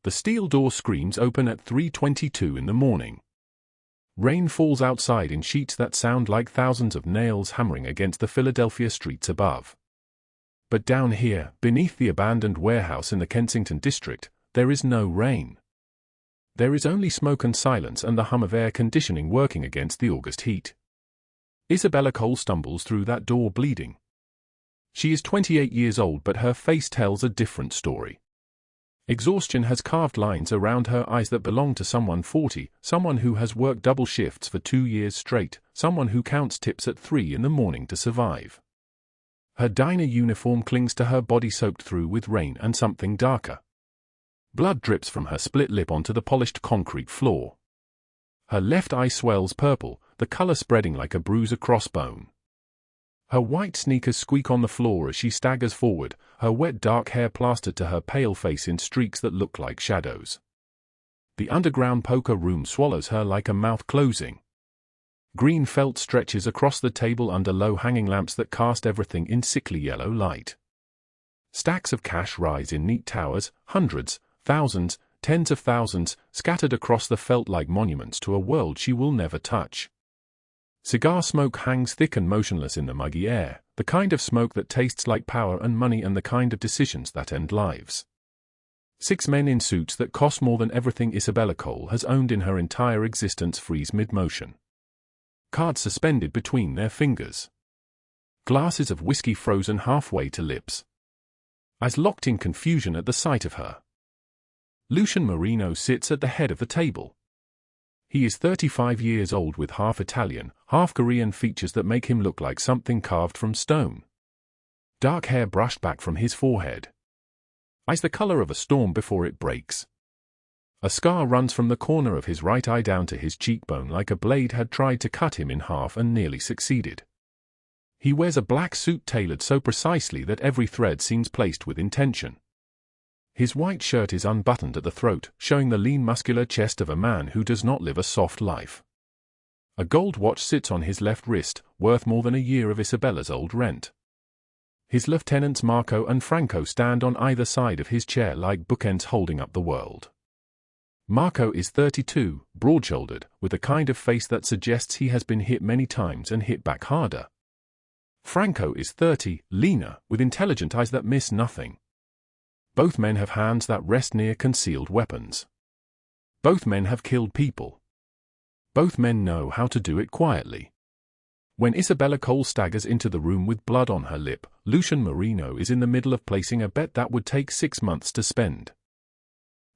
The steel door screams open at 3:22 in the morning. Rain falls outside in sheets that sound like thousands of nails hammering against the Philadelphia streets above. But down here, beneath the abandoned warehouse in the Kensington district, there is no rain. There is only smoke and silence and the hum of air conditioning working against the August heat. Isabella Cole stumbles through that door bleeding. She is 28 years old, but her face tells a different story. Exhaustion has carved lines around her eyes that belong to someone 40, someone who has worked double shifts for 2 years straight, someone who counts tips at 3 in the morning to survive. Her diner uniform clings to her body, soaked through with rain and something darker. Blood drips from her split lip onto the polished concrete floor. Her left eye swells purple, the color spreading like a bruise across bone. Her white sneakers squeak on the floor as she staggers forward, her wet dark hair plastered to her pale face in streaks that look like shadows. The underground poker room swallows her like a mouth closing. Green felt stretches across the table under low-hanging lamps that cast everything in sickly yellow light. Stacks of cash rise in neat towers, hundreds, thousands, tens of thousands, scattered across the felt like monuments to a world she will never touch. Cigar smoke hangs thick and motionless in the muggy air, the kind of smoke that tastes like power and money and the kind of decisions that end lives. 6 men in suits that cost more than everything Isabella Cole has owned in her entire existence freeze mid-motion. Cards suspended between their fingers. Glasses of whiskey frozen halfway to lips. Eyes locked in confusion at the sight of her. Lucian Marino sits at the head of the table. He is 35 years old with half Italian, half Korean features that make him look like something carved from stone. Dark hair brushed back from his forehead. Eyes the color of a storm before it breaks. A scar runs from the corner of his right eye down to his cheekbone like a blade had tried to cut him in half and nearly succeeded. He wears a black suit tailored so precisely that every thread seems placed with intention. His white shirt is unbuttoned at the throat, showing the lean muscular chest of a man who does not live a soft life. A gold watch sits on his left wrist, worth more than a year of Isabella's old rent. His lieutenants Marco and Franco stand on either side of his chair like bookends holding up the world. Marco is 32, broad-shouldered, with a kind of face that suggests he has been hit many times and hit back harder. Franco is 30, leaner, with intelligent eyes that miss nothing. Both men have hands that rest near concealed weapons. Both men have killed people. Both men know how to do it quietly. When Isabella Cole staggers into the room with blood on her lip, Lucian Marino is in the middle of placing a bet that would take 6 months to spend.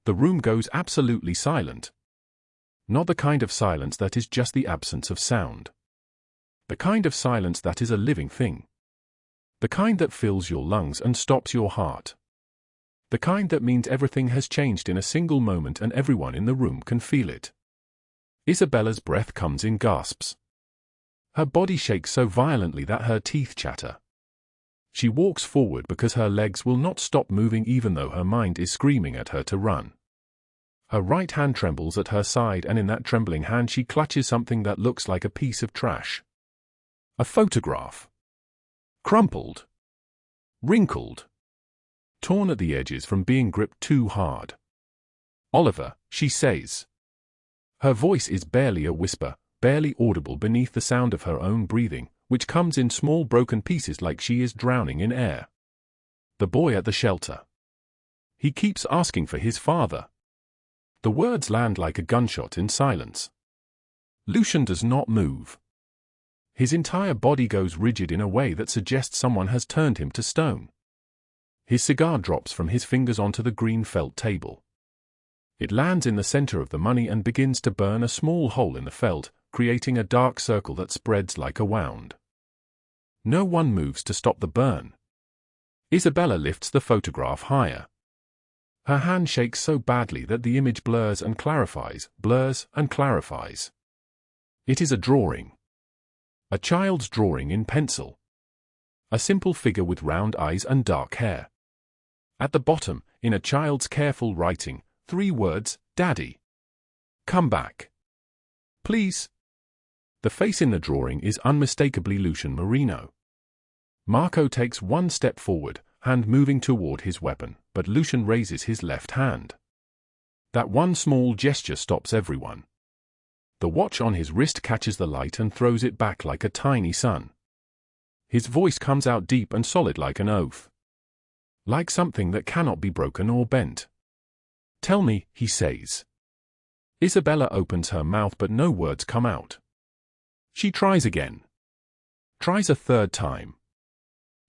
The room goes absolutely silent. Not the kind of silence that is just the absence of sound. The kind of silence that is a living thing. The kind that fills your lungs and stops your heart. The kind that means everything has changed in a single moment and everyone in the room can feel it. Isabella's breath comes in gasps. Her body shakes so violently that her teeth chatter. She walks forward because her legs will not stop moving even though her mind is screaming at her to run. Her right hand trembles at her side, and in that trembling hand she clutches something that looks like a piece of trash. A photograph. Crumpled. Wrinkled. Torn at the edges from being gripped too hard. "Oliver," she says. Her voice is barely a whisper, barely audible beneath the sound of her own breathing, which comes in small broken pieces like she is drowning in air. The boy at the shelter. He keeps asking for his father. The words land like a gunshot in silence. Lucian does not move. His entire body goes rigid in a way that suggests someone has turned him to stone. His cigar drops from his fingers onto the green felt table. It lands in the center of the money and begins to burn a small hole in the felt, creating a dark circle that spreads like a wound. No one moves to stop the burn. Isabella lifts the photograph higher. Her hand shakes so badly that the image blurs and clarifies, blurs and clarifies. It is a drawing. A child's drawing in pencil. A simple figure with round eyes and dark hair. At the bottom, in a child's careful writing, 3 words, "Daddy. Come back. Please." The face in the drawing is unmistakably Lucian Marino. Marco takes 1 step forward, hand moving toward his weapon, but Lucian raises his left hand. That one small gesture stops everyone. The watch on his wrist catches the light and throws it back like a tiny sun. His voice comes out deep and solid like an oath. Like something that cannot be broken or bent. "Tell me," he says. Isabella opens her mouth but no words come out. She tries again. Tries a third time.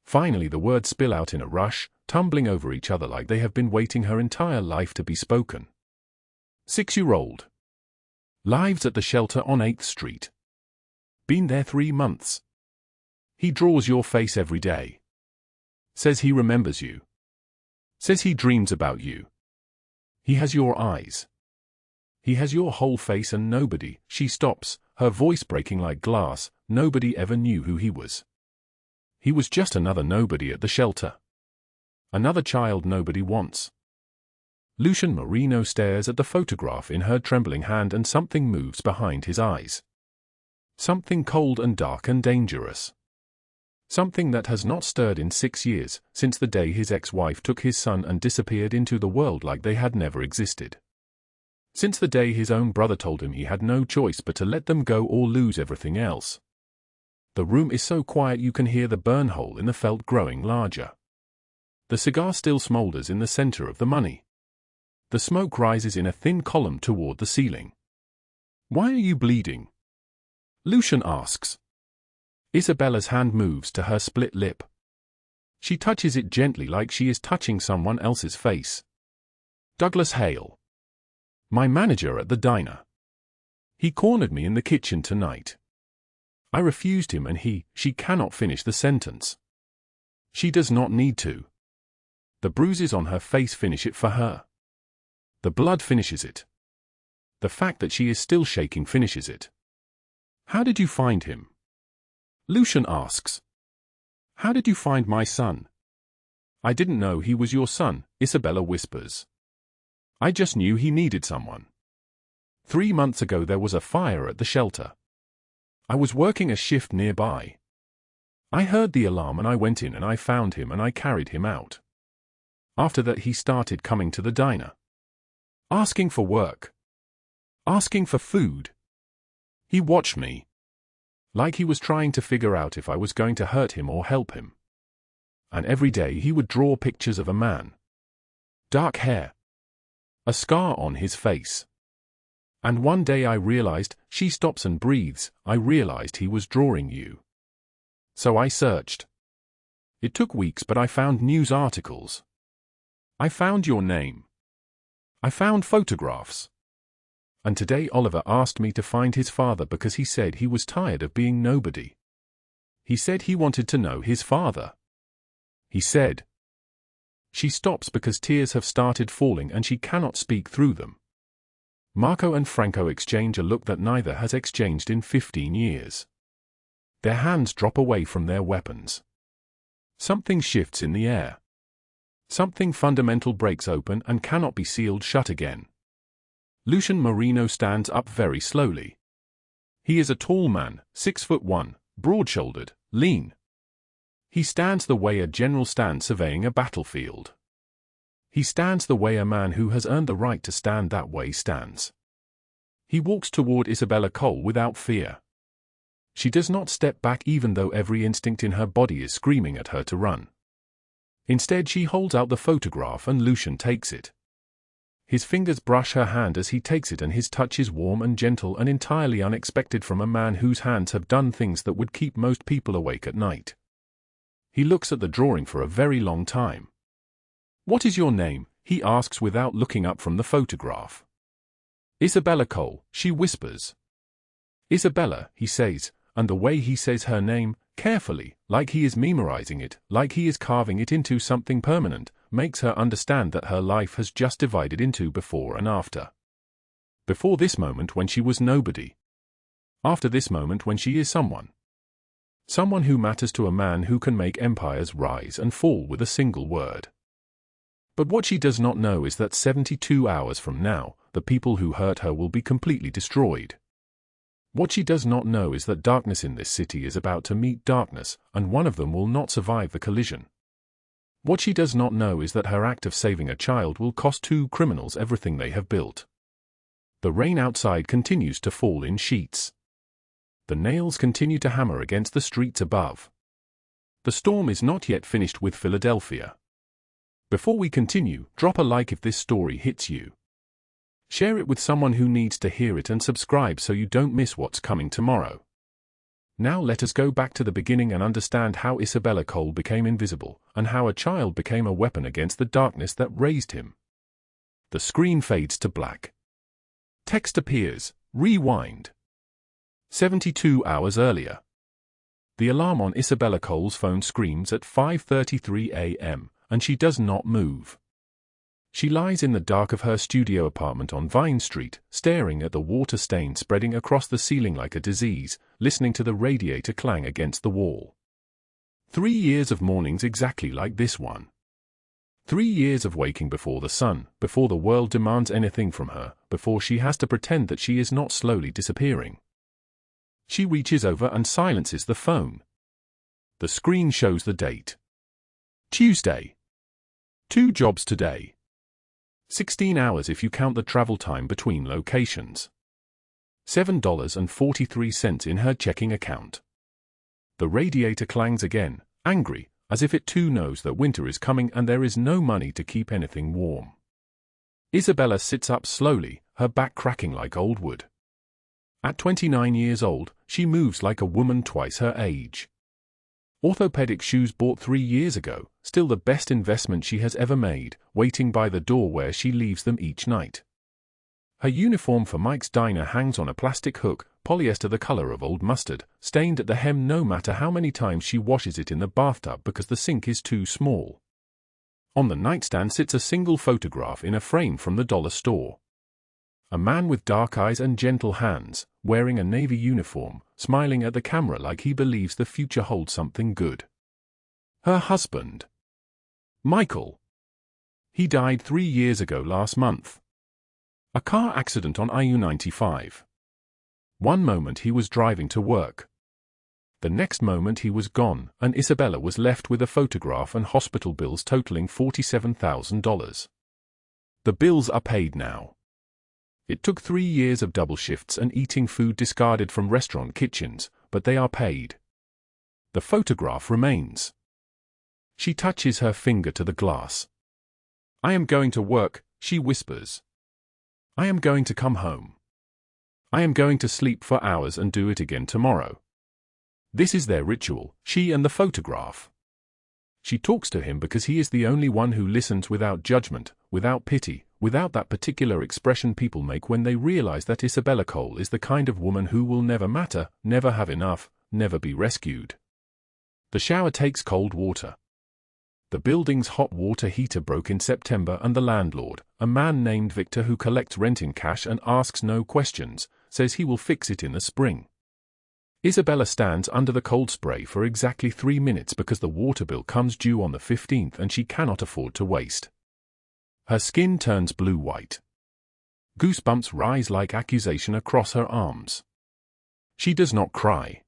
Finally the words spill out in a rush, tumbling over each other like they have been waiting her entire life to be spoken. 6-year-old. Lives at the shelter on 8th Street. Been there 3 months. He draws your face every day. Says he remembers you. Says he dreams about you. He has your eyes. He has your whole face and nobody," she stops, her voice breaking like glass, "nobody ever knew who he was. He was just another nobody at the shelter. Another child nobody wants." Lucian Marino stares at the photograph in her trembling hand and something moves behind his eyes. Something cold and dark and dangerous. Something that has not stirred in 6 years, since the day his ex-wife took his son and disappeared into the world like they had never existed. Since the day his own brother told him he had no choice but to let them go or lose everything else. The room is so quiet you can hear the burn hole in the felt growing larger. The cigar still smolders in the center of the money. The smoke rises in a thin column toward the ceiling. "Why are you bleeding?" Lucian asks. Isabella's hand moves to her split lip. She touches it gently like she is touching someone else's face. "Douglas Hale. My manager at the diner. He cornered me in the kitchen tonight. I refused him and she cannot finish the sentence. She does not need to. The bruises on her face finish it for her. The blood finishes it. The fact that she is still shaking finishes it." "How did you find him?" Lucian asks. "How did you find my son?" "I didn't know he was your son," Isabella whispers. "I just knew he needed someone. 3 months ago there was a fire at the shelter. I was working a shift nearby. I heard the alarm and I went in and I found him and I carried him out. After that he started coming to the diner. Asking for work. Asking for food. He watched me. Like he was trying to figure out if I was going to hurt him or help him. And every day he would draw pictures of a man. Dark hair. A scar on his face. And one day I realized," she stops and breathes, "I realized he was drawing you. So I searched. It took weeks but I found news articles. I found your name. I found photographs. And today Oliver asked me to find his father because he said he was tired of being nobody. He said he wanted to know his father. He said." She stops because tears have started falling and she cannot speak through them. Marco and Franco exchange a look that neither has exchanged in 15 years. Their hands drop away from their weapons. Something shifts in the air. Something fundamental breaks open and cannot be sealed shut again. Lucian Marino stands up very slowly. He is a tall man, 6'1", broad-shouldered, lean. He stands the way a general stands surveying a battlefield. He stands the way a man who has earned the right to stand that way stands. He walks toward Isabella Cole without fear. She does not step back even though every instinct in her body is screaming at her to run. Instead she holds out the photograph and Lucian takes it. His fingers brush her hand as he takes it and his touch is warm and gentle and entirely unexpected from a man whose hands have done things that would keep most people awake at night. He looks at the drawing for a very long time. "What is your name?" he asks without looking up from the photograph. "Isabella Cole," she whispers. "Isabella," he says, and the way he says her name, carefully, like he is memorizing it, like he is carving it into something permanent, makes her understand that her life has just divided into before and after. Before this moment when she was nobody. After this moment when she is someone. Someone who matters to a man who can make empires rise and fall with a single word. But what she does not know is that 72 hours from now, the people who hurt her will be completely destroyed. What she does not know is that darkness in this city is about to meet darkness, and one of them will not survive the collision. What she does not know is that her act of saving a child will cost two criminals everything they have built. The rain outside continues to fall in sheets. The nails continue to hammer against the streets above. The storm is not yet finished with Philadelphia. Before we continue, drop a like if this story hits you. Share it with someone who needs to hear it and subscribe so you don't miss what's coming tomorrow. Now let us go back to the beginning and understand how Isabella Cole became invisible, and how a child became a weapon against the darkness that raised him. The screen fades to black. Text appears. Rewind. 72 hours earlier. The alarm on Isabella Cole's phone screams at 5:33 a.m., and she does not move. She lies in the dark of her studio apartment on Vine Street, staring at the water stain spreading across the ceiling like a disease, listening to the radiator clang against the wall. 3 years of mornings exactly like this one. 3 years of waking before the sun, before the world demands anything from her, before she has to pretend that she is not slowly disappearing. She reaches over and silences the phone. The screen shows the date. Tuesday. 2 jobs today. 16 hours if you count the travel time between locations. $7.43 in her checking account. The radiator clangs again, angry, as if it too knows that winter is coming and there is no money to keep anything warm. Isabella sits up slowly, her back cracking like old wood. At 29 years old, she moves like a woman twice her age. Orthopedic shoes bought 3 years ago, still the best investment she has ever made, waiting by the door where she leaves them each night. Her uniform for Mike's Diner hangs on a plastic hook, polyester the color of old mustard, stained at the hem no matter how many times she washes it in the bathtub because the sink is too small. On the nightstand sits a single photograph in a frame from the dollar store. A man with dark eyes and gentle hands, wearing a navy uniform, smiling at the camera like he believes the future holds something good. Her husband. Michael. He died 3 years ago last month. A car accident on I-95. One moment he was driving to work. The next moment he was gone, and Isabella was left with a photograph and hospital bills totaling $47,000. The bills are paid now. It took 3 years of double shifts and eating food discarded from restaurant kitchens, but they are paid. The photograph remains. She touches her finger to the glass. "I am going to work," she whispers. "I am going to come home. I am going to sleep for hours and do it again tomorrow." This is their ritual, she and the photograph. She talks to him because he is the only one who listens without judgment, without pity, without that particular expression people make when they realize that Isabella Cole is the kind of woman who will never matter, never have enough, never be rescued. The shower takes cold water. The building's hot water heater broke in September and the landlord, a man named Victor who collects rent in cash and asks no questions, says he will fix it in the spring. Isabella stands under the cold spray for exactly 3 minutes because the water bill comes due on the 15th and she cannot afford to waste. Her skin turns blue-white. Goosebumps rise like accusation across her arms. She does not cry.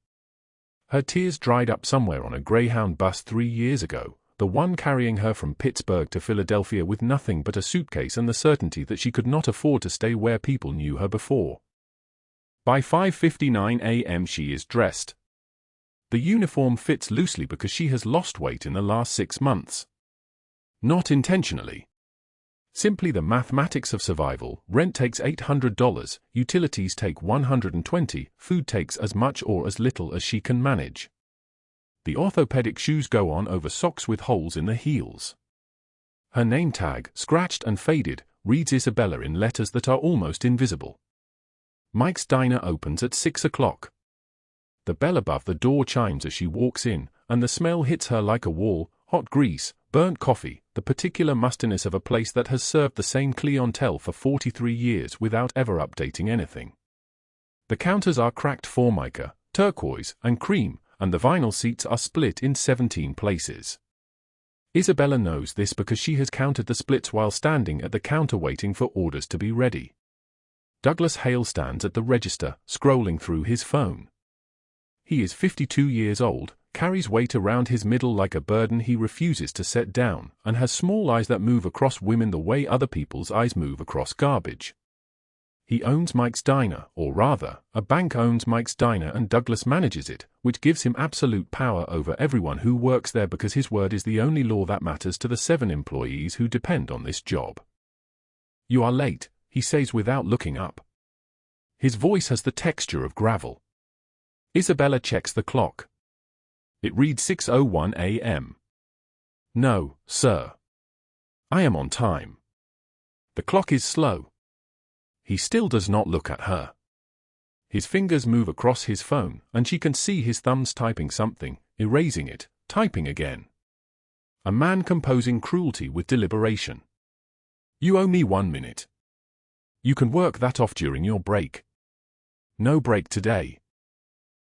Her tears dried up somewhere on a Greyhound bus 3 years ago, the one carrying her from Pittsburgh to Philadelphia with nothing but a suitcase and the certainty that she could not afford to stay where people knew her before. By 5:59 a.m. she is dressed. The uniform fits loosely because she has lost weight in the last 6 months. Not intentionally. Simply the mathematics of survival. Rent takes $800, utilities take $120, food takes as much or as little as she can manage. The orthopedic shoes go on over socks with holes in the heels. Her name tag, scratched and faded, reads Isabella in letters that are almost invisible. Mike's Diner opens at 6 o'clock. The bell above the door chimes as she walks in, and the smell hits her like a wall: hot grease, burnt coffee, the particular mustiness of a place that has served the same clientele for 43 years without ever updating anything. The counters are cracked formica, turquoise, and cream, and the vinyl seats are split in 17 places. Isabella knows this because she has counted the splits while standing at the counter waiting for orders to be ready. Douglas Hale stands at the register, scrolling through his phone. He is 52 years old, carries weight around his middle like a burden he refuses to set down, and has small eyes that move across women the way other people's eyes move across garbage. He owns Mike's Diner, or rather, a bank owns Mike's Diner and Douglas manages it, which gives him absolute power over everyone who works there because his word is the only law that matters to the 7 employees who depend on this job. "You are late," he says without looking up. His voice has the texture of gravel. Isabella checks the clock. It reads 6:01 a.m. "No, sir. I am on time." The clock is slow. He still does not look at her. His fingers move across his phone, and she can see his thumbs typing something, erasing it, typing again. A man composing cruelty with deliberation. "You owe me 1 minute. You can work that off during your break." "No break today."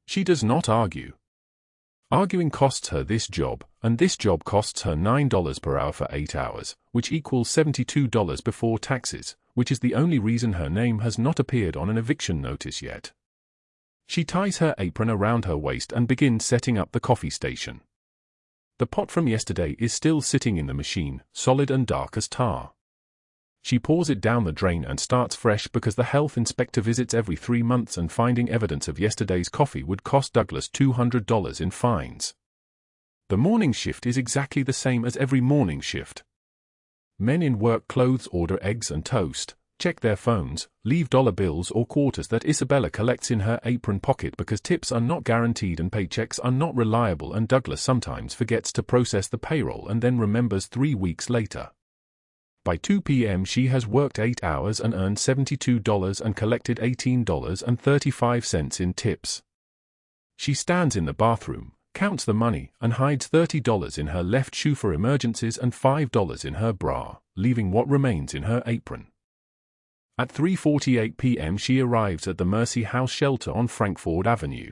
She does not argue. Arguing costs her this job, and this job costs her $9 per hour for 8 hours, which equals $72 before taxes, which is the only reason her name has not appeared on an eviction notice yet. She ties her apron around her waist and begins setting up the coffee station. The pot from yesterday is still sitting in the machine, solid and dark as tar. She pours it down the drain and starts fresh because the health inspector visits every 3 months, and finding evidence of yesterday's coffee would cost Douglas $200 in fines. The morning shift is exactly the same as every morning shift. Men in work clothes order eggs and toast, check their phones, leave dollar bills or quarters that Isabella collects in her apron pocket because tips are not guaranteed and paychecks are not reliable, and Douglas sometimes forgets to process the payroll and then remembers 3 weeks later. By 2 p.m. she has worked 8 hours and earned $72 and collected $18.35 in tips. She stands in the bathroom, counts the money, and hides $30 in her left shoe for emergencies and $5 in her bra, leaving what remains in her apron. At 3:48 p.m. she arrives at the Mercy House shelter on Frankford Avenue.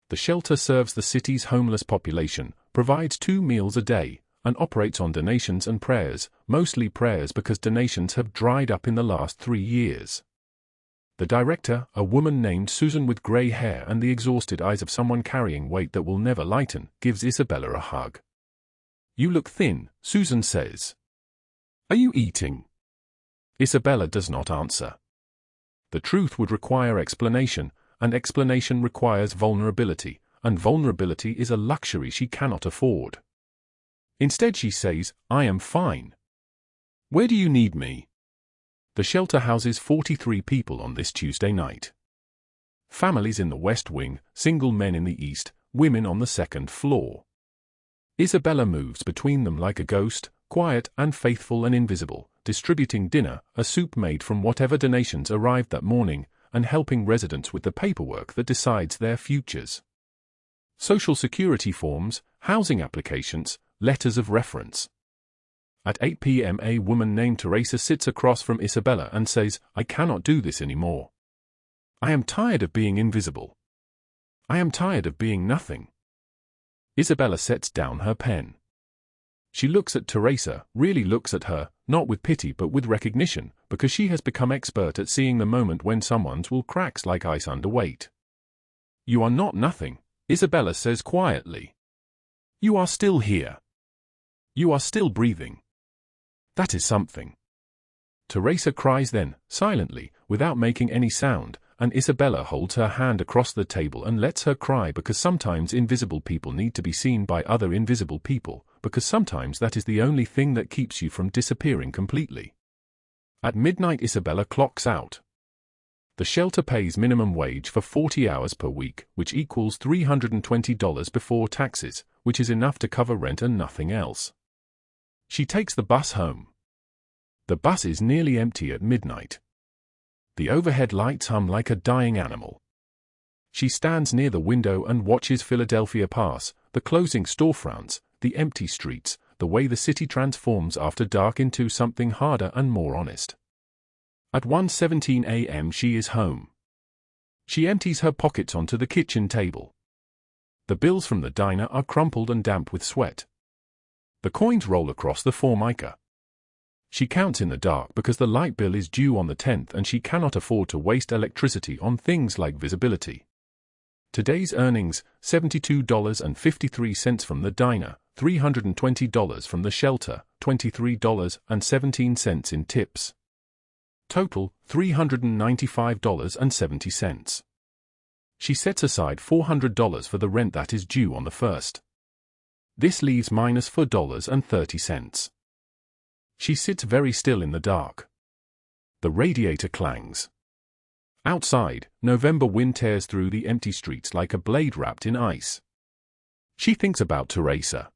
The shelter serves the city's homeless population, provides 2 meals a day, and operates on donations and prayers, mostly prayers because donations have dried up in the last 3 years. The director, a woman named Susan with grey hair and the exhausted eyes of someone carrying weight that will never lighten, gives Isabella a hug. "You look thin," Susan says. "Are you eating?" Isabella does not answer. The truth would require explanation, and explanation requires vulnerability, and vulnerability is a luxury she cannot afford. Instead she says, "I am fine." "Where do you need me?" The shelter houses 43 people on this Tuesday night. Families in the West Wing, single men in the East, women on the 2nd floor. Isabella moves between them like a ghost, quiet and faithful and invisible, distributing dinner, a soup made from whatever donations arrived that morning, and helping residents with the paperwork that decides their futures. Social Security forms, housing applications, letters of reference. At 8 p.m. a woman named Teresa sits across from Isabella and says, "I cannot do this anymore. I am tired of being invisible. I am tired of being nothing." Isabella sets down her pen. She looks at Teresa, really looks at her, not with pity but with recognition, because she has become expert at seeing the moment when someone's will cracks like ice under weight. "You are not nothing," Isabella says quietly. "You are still here. You are still breathing. That is something." Teresa cries then, silently, without making any sound, and Isabella holds her hand across the table and lets her cry because sometimes invisible people need to be seen by other invisible people, because sometimes that is the only thing that keeps you from disappearing completely. At midnight Isabella clocks out. The shelter pays minimum wage for 40 hours per week, which equals $320 before taxes, which is enough to cover rent and nothing else. She takes the bus home. The bus is nearly empty at midnight. The overhead lights hum like a dying animal. She stands near the window and watches Philadelphia pass, the closing storefronts, the empty streets, the way the city transforms after dark into something harder and more honest. At 1:17 a.m. she is home. She empties her pockets onto the kitchen table. The bills from the diner are crumpled and damp with sweat. The coins roll across the formica. She counts in the dark because the light bill is due on the 10th and she cannot afford to waste electricity on things like visibility. Today's earnings, $72.53 from the diner, $320 from the shelter, $23.17 in tips. Total, $395.70. She sets aside $400 for the rent that is due on the 1st. This leaves minus $4.30. She sits very still in the dark. The radiator clangs. Outside, November wind tears through the empty streets like a blade wrapped in ice. She thinks about Teresa.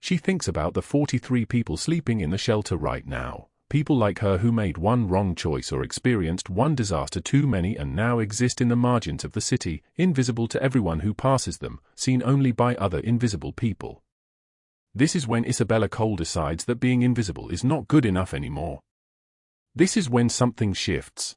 She thinks about the 43 people sleeping in the shelter right now, people like her who made one wrong choice or experienced one disaster too many and now exist in the margins of the city, invisible to everyone who passes them, seen only by other invisible people. This is when Isabella Cole decides that being invisible is not good enough anymore. This is when something shifts.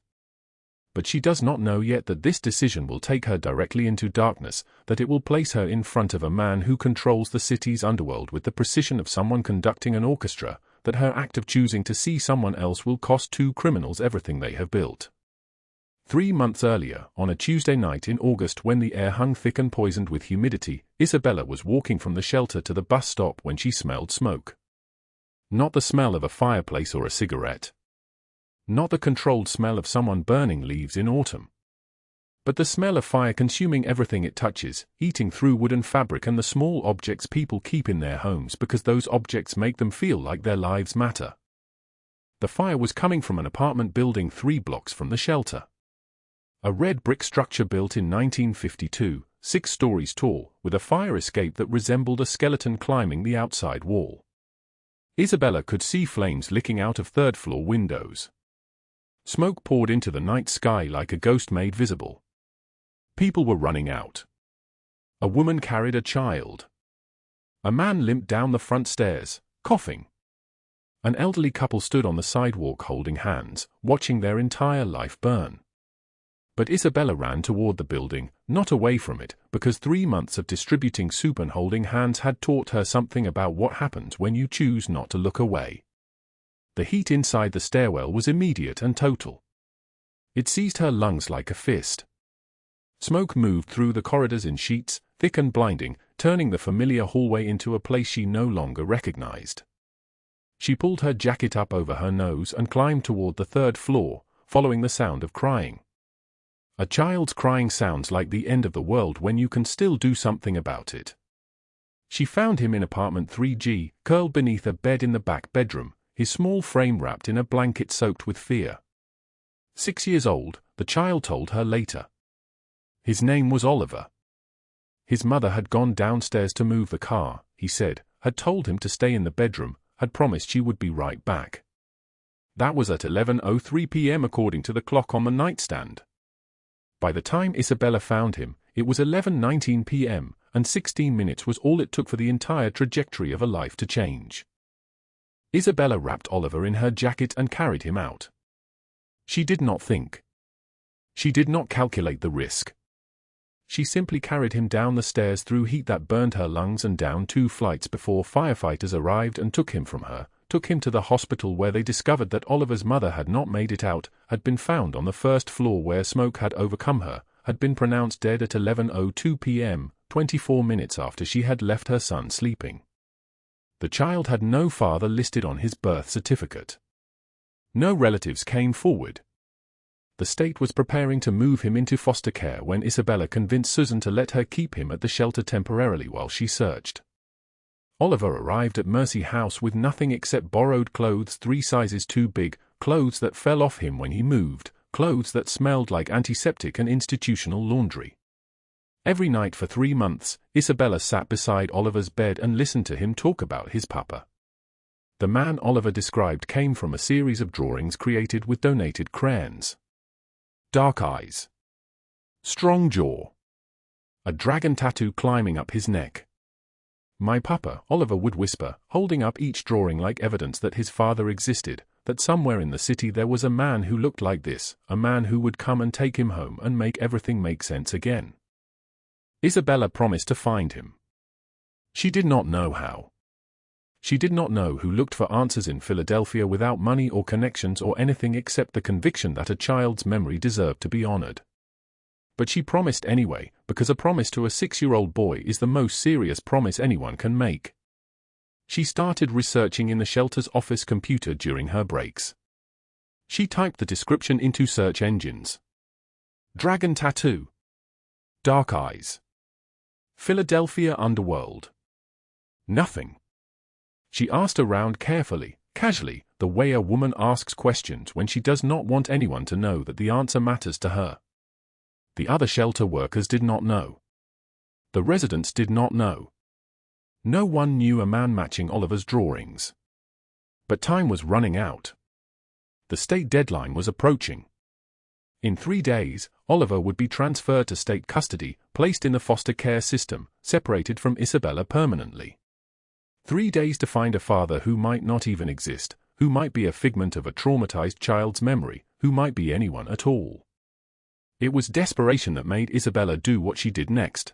But she does not know yet that this decision will take her directly into darkness, that it will place her in front of a man who controls the city's underworld with the precision of someone conducting an orchestra, that her act of choosing to see someone else will cost two criminals everything they have built. 3 months earlier, on a Tuesday night in August when the air hung thick and poisoned with humidity, Isabella was walking from the shelter to the bus stop when she smelled smoke. Not the smell of a fireplace or a cigarette. Not the controlled smell of someone burning leaves in autumn. But the smell of fire consuming everything it touches, eating through wood and fabric and the small objects people keep in their homes because those objects make them feel like their lives matter. The fire was coming from an apartment building 3 blocks from the shelter. A red brick structure built in 1952, 6 stories tall, with a fire escape that resembled a skeleton climbing the outside wall. Isabella could see flames licking out of 3rd-floor windows. Smoke poured into the night sky like a ghost made visible. People were running out. A woman carried a child. A man limped down the front stairs, coughing. An elderly couple stood on the sidewalk holding hands, watching their entire life burn. But Isabella ran toward the building, not away from it, because 3 months of distributing soup and holding hands had taught her something about what happens when you choose not to look away. The heat inside the stairwell was immediate and total. It seized her lungs like a fist. Smoke moved through the corridors in sheets, thick and blinding, turning the familiar hallway into a place she no longer recognized. She pulled her jacket up over her nose and climbed toward the 3rd floor, following the sound of crying. A child's crying sounds like the end of the world when you can still do something about it. She found him in apartment 3G, curled beneath a bed in the back bedroom, his small frame wrapped in a blanket soaked with fear. 6 years old, the child told her later. His name was Oliver. His mother had gone downstairs to move the car, he said, had told him to stay in the bedroom, had promised she would be right back. That was at 11:03 p.m. according to the clock on the nightstand. By the time Isabella found him, it was 11:19 p.m., and 16 minutes was all it took for the entire trajectory of a life to change. Isabella wrapped Oliver in her jacket and carried him out. She did not think. She did not calculate the risk. She simply carried him down the stairs through heat that burned her lungs and down 2 flights before firefighters arrived and took him from her, took him to the hospital where they discovered that Oliver's mother had not made it out, had been found on the 1st floor where smoke had overcome her, had been pronounced dead at 11:02 p.m., 24 minutes after she had left her son sleeping. The child had no father listed on his birth certificate. No relatives came forward. The state was preparing to move him into foster care when Isabella convinced Susan to let her keep him at the shelter temporarily while she searched. Oliver arrived at Mercy House with nothing except borrowed clothes 3 sizes too big, clothes that fell off him when he moved, clothes that smelled like antiseptic and institutional laundry. Every night for 3 months, Isabella sat beside Oliver's bed and listened to him talk about his papa. The man Oliver described came from a series of drawings created with donated crayons. Dark eyes. Strong jaw. A dragon tattoo climbing up his neck. "My papa," Oliver would whisper, holding up each drawing like evidence that his father existed, that somewhere in the city there was a man who looked like this, a man who would come and take him home and make everything make sense again. Isabella promised to find him. She did not know how. She did not know who looked for answers in Philadelphia without money or connections or anything except the conviction that a child's memory deserved to be honored. But she promised anyway, because a promise to a 6-year-old boy is the most serious promise anyone can make. She started researching in the shelter's office computer during her breaks. She typed the description into search engines. Dragon tattoo. Dark eyes. Philadelphia underworld. Nothing. She asked around carefully, casually, the way a woman asks questions when she does not want anyone to know that the answer matters to her. The other shelter workers did not know. The residents did not know. No one knew a man matching Oliver's drawings. But time was running out. The state deadline was approaching. In 3 days, Oliver would be transferred to state custody, placed in the foster care system, separated from Isabella permanently. 3 days to find a father who might not even exist, who might be a figment of a traumatized child's memory, who might be anyone at all. It was desperation that made Isabella do what she did next.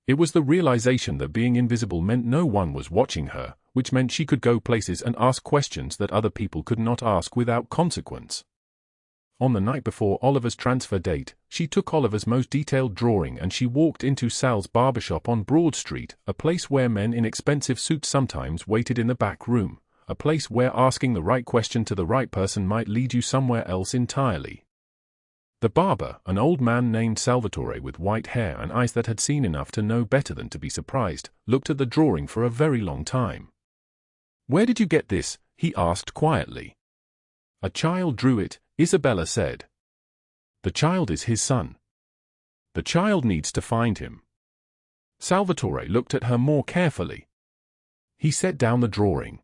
It was the realization that being invisible meant no one was watching her, which meant she could go places and ask questions that other people could not ask without consequence. On the night before Oliver's transfer date, she took Oliver's most detailed drawing and she walked into Sal's barbershop on Broad Street, a place where men in expensive suits sometimes waited in the back room, a place where asking the right question to the right person might lead you somewhere else entirely. The barber, an old man named Salvatore with white hair and eyes that had seen enough to know better than to be surprised, looked at the drawing for a very long time. "Where did you get this?" he asked quietly. "A child drew it," Isabella said. "The child is his son. The child needs to find him." Salvatore looked at her more carefully. He set down the drawing.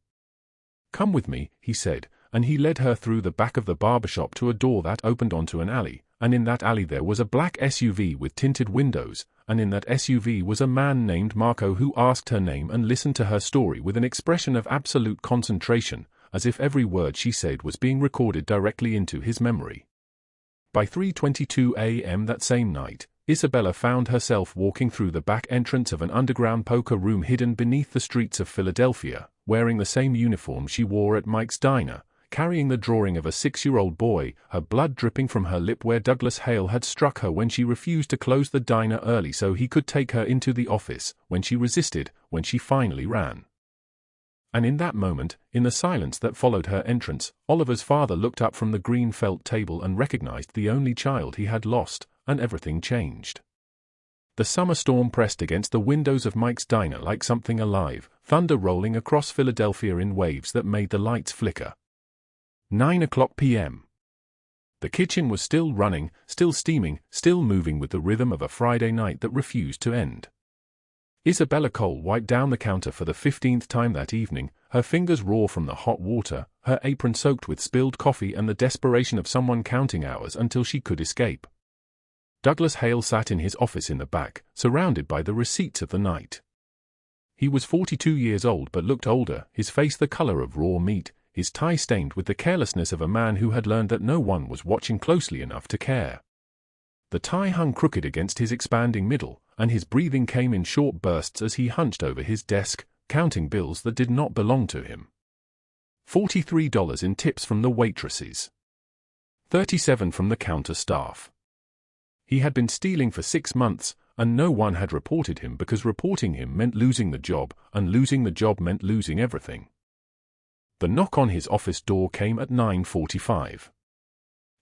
"Come with me," he said, and he led her through the back of the barbershop to a door that opened onto an alley, and in that alley there was a black SUV with tinted windows, and in that SUV was a man named Marco who asked her name and listened to her story with an expression of absolute concentration, as if every word she said was being recorded directly into his memory. By 3:22 a.m. that same night, Isabella found herself walking through the back entrance of an underground poker room hidden beneath the streets of Philadelphia, wearing the same uniform she wore at Mike's diner, carrying the drawing of a 6-year-old boy, her blood dripping from her lip where Douglas Hale had struck her when she refused to close the diner early so he could take her into the office, when she resisted, when she finally ran. And in that moment, in the silence that followed her entrance, Oliver's father looked up from the green felt table and recognized the only child he had lost, and everything changed. The summer storm pressed against the windows of Mike's diner like something alive, thunder rolling across Philadelphia in waves that made the lights flicker. 9:00 p.m. The kitchen was still running, still steaming, still moving with the rhythm of a Friday night that refused to end. Isabella Cole wiped down the counter for the 15th time that evening, her fingers raw from the hot water, her apron soaked with spilled coffee and the desperation of someone counting hours until she could escape. Douglas Hale sat in his office in the back, surrounded by the receipts of the night. He was 42 years old but looked older, his face the color of raw meat, his tie stained with the carelessness of a man who had learned that no one was watching closely enough to care. The tie hung crooked against his expanding middle, and his breathing came in short bursts as he hunched over his desk, counting bills that did not belong to him. $43 in tips from the waitresses. $37 from the counter staff. He had been stealing for 6 months, and no one had reported him because reporting him meant losing the job, and losing the job meant losing everything. The knock on his office door came at 9:45.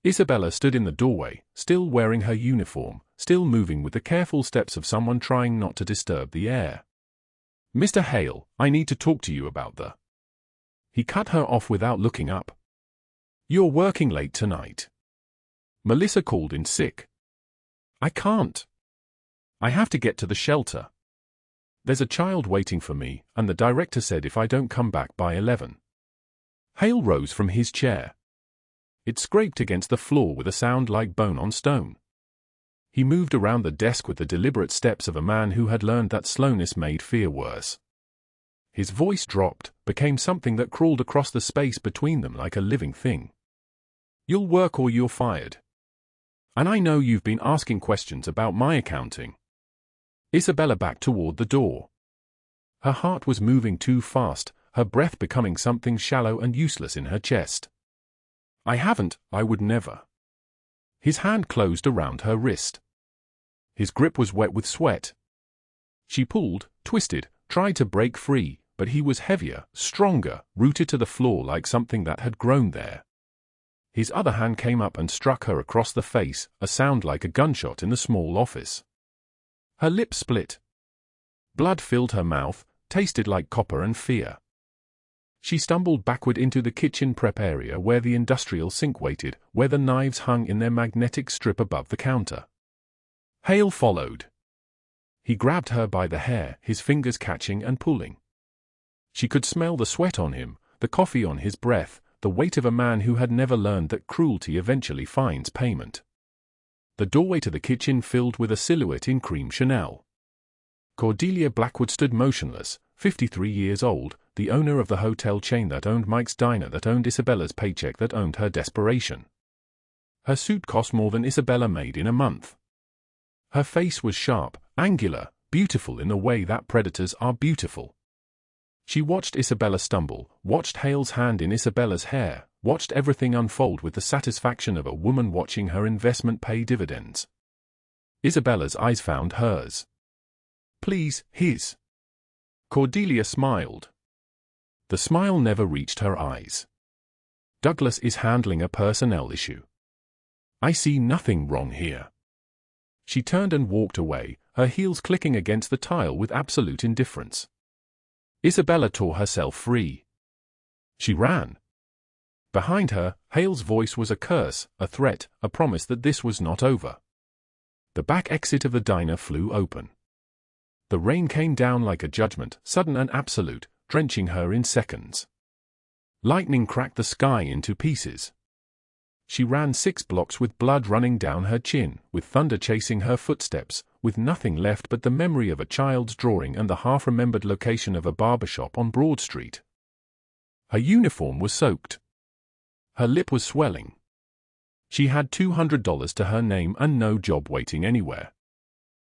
Isabella stood in the doorway, still wearing her uniform, still moving with the careful steps of someone trying not to disturb the air. "Mr. Hale, I need to talk to you about the—" He cut her off without looking up. "You're working late tonight. Melissa called in sick. I can't. I have to get to the shelter. There's a child waiting for me, and the director said if I don't come back by 11. Hale rose from his chair. It scraped against the floor with a sound like bone on stone. He moved around the desk with the deliberate steps of a man who had learned that slowness made fear worse. His voice dropped, became something that crawled across the space between them like a living thing. "You'll work or you're fired. And I know you've been asking questions about my accounting." Isabella backed toward the door. Her heart was moving too fast, her breath becoming something shallow and useless in her chest. "I haven't, I would never." His hand closed around her wrist. His grip was wet with sweat. She pulled, twisted, tried to break free, but he was heavier, stronger, rooted to the floor like something that had grown there. His other hand came up and struck her across the face, a sound like a gunshot in the small office. Her lips split. Blood filled her mouth, tasted like copper and fear. She stumbled backward into the kitchen prep area where the industrial sink waited, where the knives hung in their magnetic strip above the counter. Hale followed. He grabbed her by the hair, his fingers catching and pulling. She could smell the sweat on him, the coffee on his breath, the weight of a man who had never learned that cruelty eventually finds payment. The doorway to the kitchen filled with a silhouette in cream Chanel. Cordelia Blackwood stood motionless, 53 years old, the owner of the hotel chain that owned Mike's Diner, that owned Isabella's paycheck, that owned her desperation. Her suit cost more than Isabella made in a month. Her face was sharp, angular, beautiful in the way that predators are beautiful. She watched Isabella stumble, watched Hale's hand in Isabella's hair, watched everything unfold with the satisfaction of a woman watching her investment pay dividends. Isabella's eyes found hers. Please, his. Cordelia smiled. The smile never reached her eyes. Douglas is handling a personnel issue. I see nothing wrong here. She turned and walked away, her heels clicking against the tile with absolute indifference. Isabella tore herself free. She ran. Behind her, Hale's voice was a curse, a threat, a promise that this was not over. The back exit of the diner flew open. The rain came down like a judgment, sudden and absolute, drenching her in seconds. Lightning cracked the sky into pieces. She ran 6 blocks with blood running down her chin, with thunder chasing her footsteps, with nothing left but the memory of a child's drawing and the half-remembered location of a barbershop on Broad Street. Her uniform was soaked. Her lip was swelling. She had $200 to her name and no job waiting anywhere.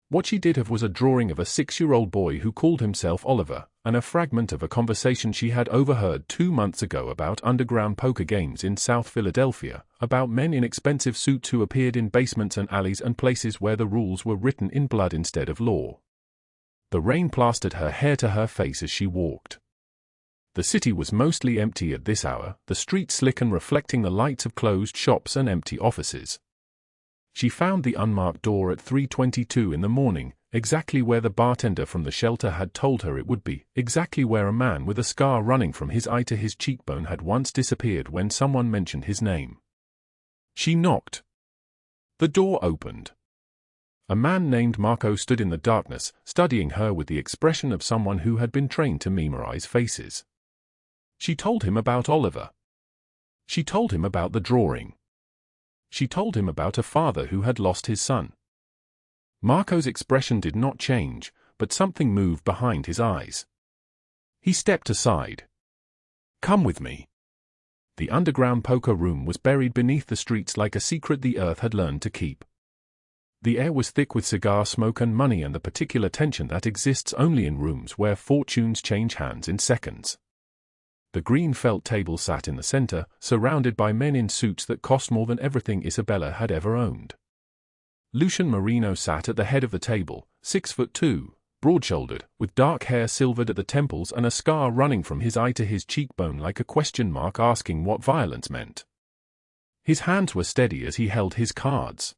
What she did have was a drawing of a 6-year-old boy who called himself Oliver, and a fragment of a conversation she had overheard 2 months ago about underground poker games in South Philadelphia, about men in expensive suits who appeared in basements and alleys and places where the rules were written in blood instead of law. The rain plastered her hair to her face as she walked. The city was mostly empty at this hour, the streets slick and reflecting the lights of closed shops and empty offices. She found the unmarked door at 3:22 in the morning, exactly where the bartender from the shelter had told her it would be, exactly where a man with a scar running from his eye to his cheekbone had once disappeared when someone mentioned his name. She knocked. The door opened. A man named Marco stood in the darkness, studying her with the expression of someone who had been trained to memorize faces. She told him about Oliver. She told him about the drawing. She told him about a father who had lost his son. Marco's expression did not change, but something moved behind his eyes. He stepped aside. Come with me. The underground poker room was buried beneath the streets like a secret the earth had learned to keep. The air was thick with cigar smoke and money and the particular tension that exists only in rooms where fortunes change hands in seconds. The green felt table sat in the center, surrounded by men in suits that cost more than everything Isabella had ever owned. Lucian Marino sat at the head of the table, 6'2", broad-shouldered, with dark hair silvered at the temples and a scar running from his eye to his cheekbone like a question mark asking what violence meant. His hands were steady as he held his cards.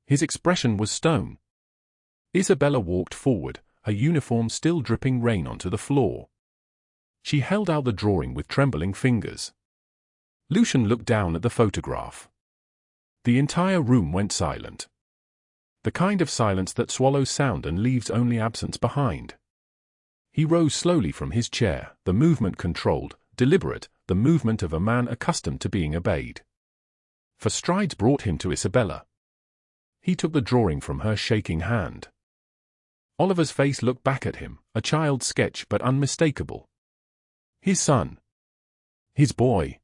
His expression was stone. Isabella walked forward, her uniform still dripping rain onto the floor. She held out the drawing with trembling fingers. Lucian looked down at the photograph. The entire room went silent. The kind of silence that swallows sound and leaves only absence behind. He rose slowly from his chair, the movement controlled, deliberate, the movement of a man accustomed to being obeyed. 4 strides brought him to Isabella. He took the drawing from her shaking hand. Oliver's face looked back at him, a child's sketch but unmistakable. His son. His boy.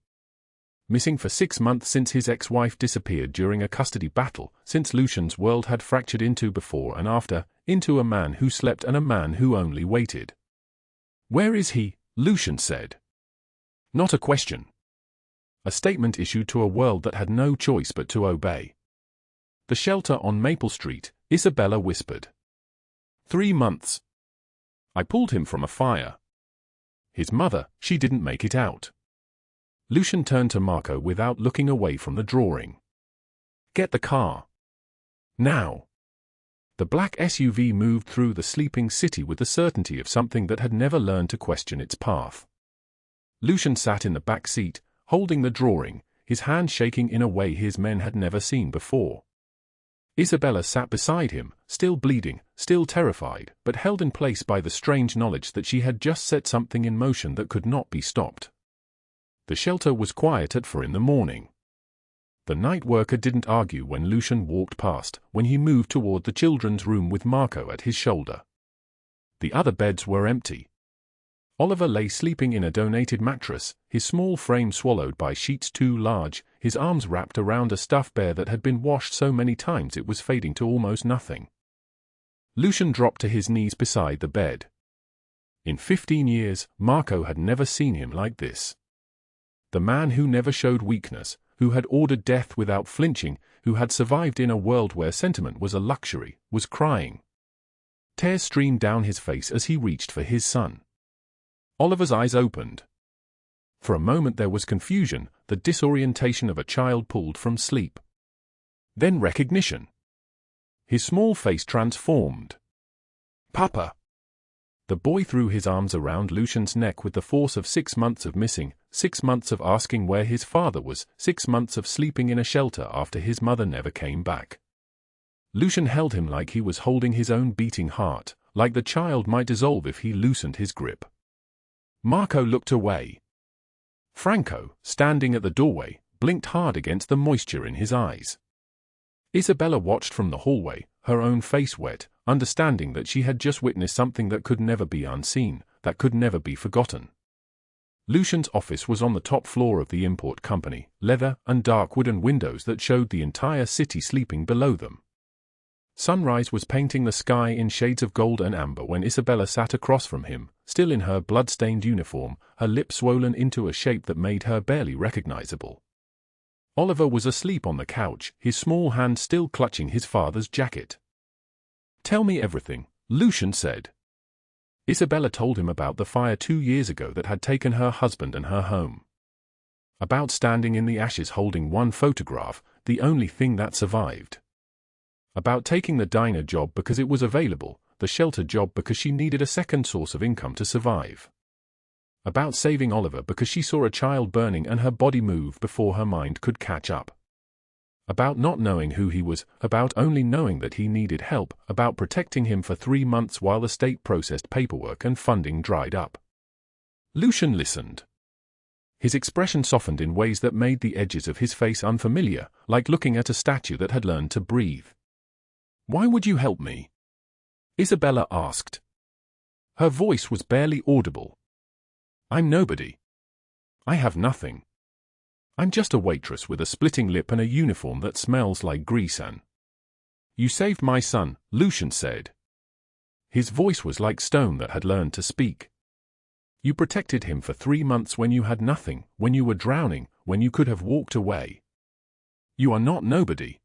Missing for 6 months since his ex-wife disappeared during a custody battle, since Lucian's world had fractured into before and after, into a man who slept and a man who only waited. Where is he? Lucian said. Not a question. A statement issued to a world that had no choice but to obey. The shelter on Maple Street, Isabella whispered. 3 months. I pulled him from a fire. His mother, she didn't make it out. Lucian turned to Marco without looking away from the drawing. Get the car. Now. The black SUV moved through the sleeping city with the certainty of something that had never learned to question its path. Lucian sat in the back seat, holding the drawing, his hand shaking in a way his men had never seen before. Isabella sat beside him, still bleeding, still terrified, but held in place by the strange knowledge that she had just set something in motion that could not be stopped. The shelter was quiet at 4 in the morning. The night worker didn't argue when Lucian walked past, when he moved toward the children's room with Marco at his shoulder. The other beds were empty. Oliver lay sleeping in a donated mattress, his small frame swallowed by sheets too large, his arms wrapped around a stuffed bear that had been washed so many times it was fading to almost nothing. Lucian dropped to his knees beside the bed. In 15 years, Marco had never seen him like this. The man who never showed weakness, who had ordered death without flinching, who had survived in a world where sentiment was a luxury, was crying. Tears streamed down his face as he reached for his son. Oliver's eyes opened. For a moment there was confusion, the disorientation of a child pulled from sleep. Then recognition. His small face transformed. Papa! The boy threw his arms around Lucian's neck with the force of 6 months of missing, 6 months of asking where his father was, 6 months of sleeping in a shelter after his mother never came back. Lucian held him like he was holding his own beating heart, like the child might dissolve if he loosened his grip. Marco looked away. Franco, standing at the doorway, blinked hard against the moisture in his eyes. Isabella watched from the hallway, her own face wet, understanding that she had just witnessed something that could never be unseen, that could never be forgotten. Lucian's office was on the top floor of the import company, leather and dark wooden windows that showed the entire city sleeping below them. Sunrise was painting the sky in shades of gold and amber when Isabella sat across from him, still in her blood-stained uniform, her lips swollen into a shape that made her barely recognizable. Oliver was asleep on the couch, his small hand still clutching his father's jacket. "Tell me everything," Lucian said. Isabella told him about the fire 2 years ago that had taken her husband and her home. About standing in the ashes holding one photograph, the only thing that survived. About taking the diner job because it was available, the shelter job because she needed a second source of income to survive. About saving Oliver because she saw a child burning and her body move before her mind could catch up. About not knowing who he was, about only knowing that he needed help, about protecting him for 3 months while the state processed paperwork and funding dried up. Lucian listened. His expression softened in ways that made the edges of his face unfamiliar, like looking at a statue that had learned to breathe. "Why would you help me?" Isabella asked. Her voice was barely audible. "I'm nobody. I have nothing. I'm just a waitress with a splitting lip and a uniform that smells like grease and—" "You saved my son," Lucian said. His voice was like stone that had learned to speak. "You protected him for 3 months when you had nothing, when you were drowning, when you could have walked away. You are not nobody.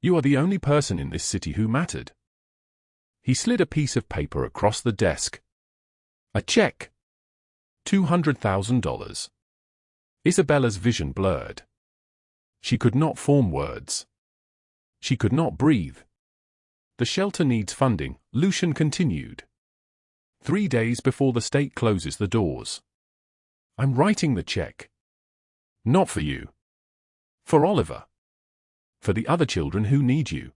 You are the only person in this city who mattered." He slid a piece of paper across the desk. A check. $200,000. Isabella's vision blurred. She could not form words. She could not breathe. "The shelter needs funding," Lucian continued. 3 days before the state closes the doors. "I'm writing the check. Not for you. For Oliver. For the other children who need you.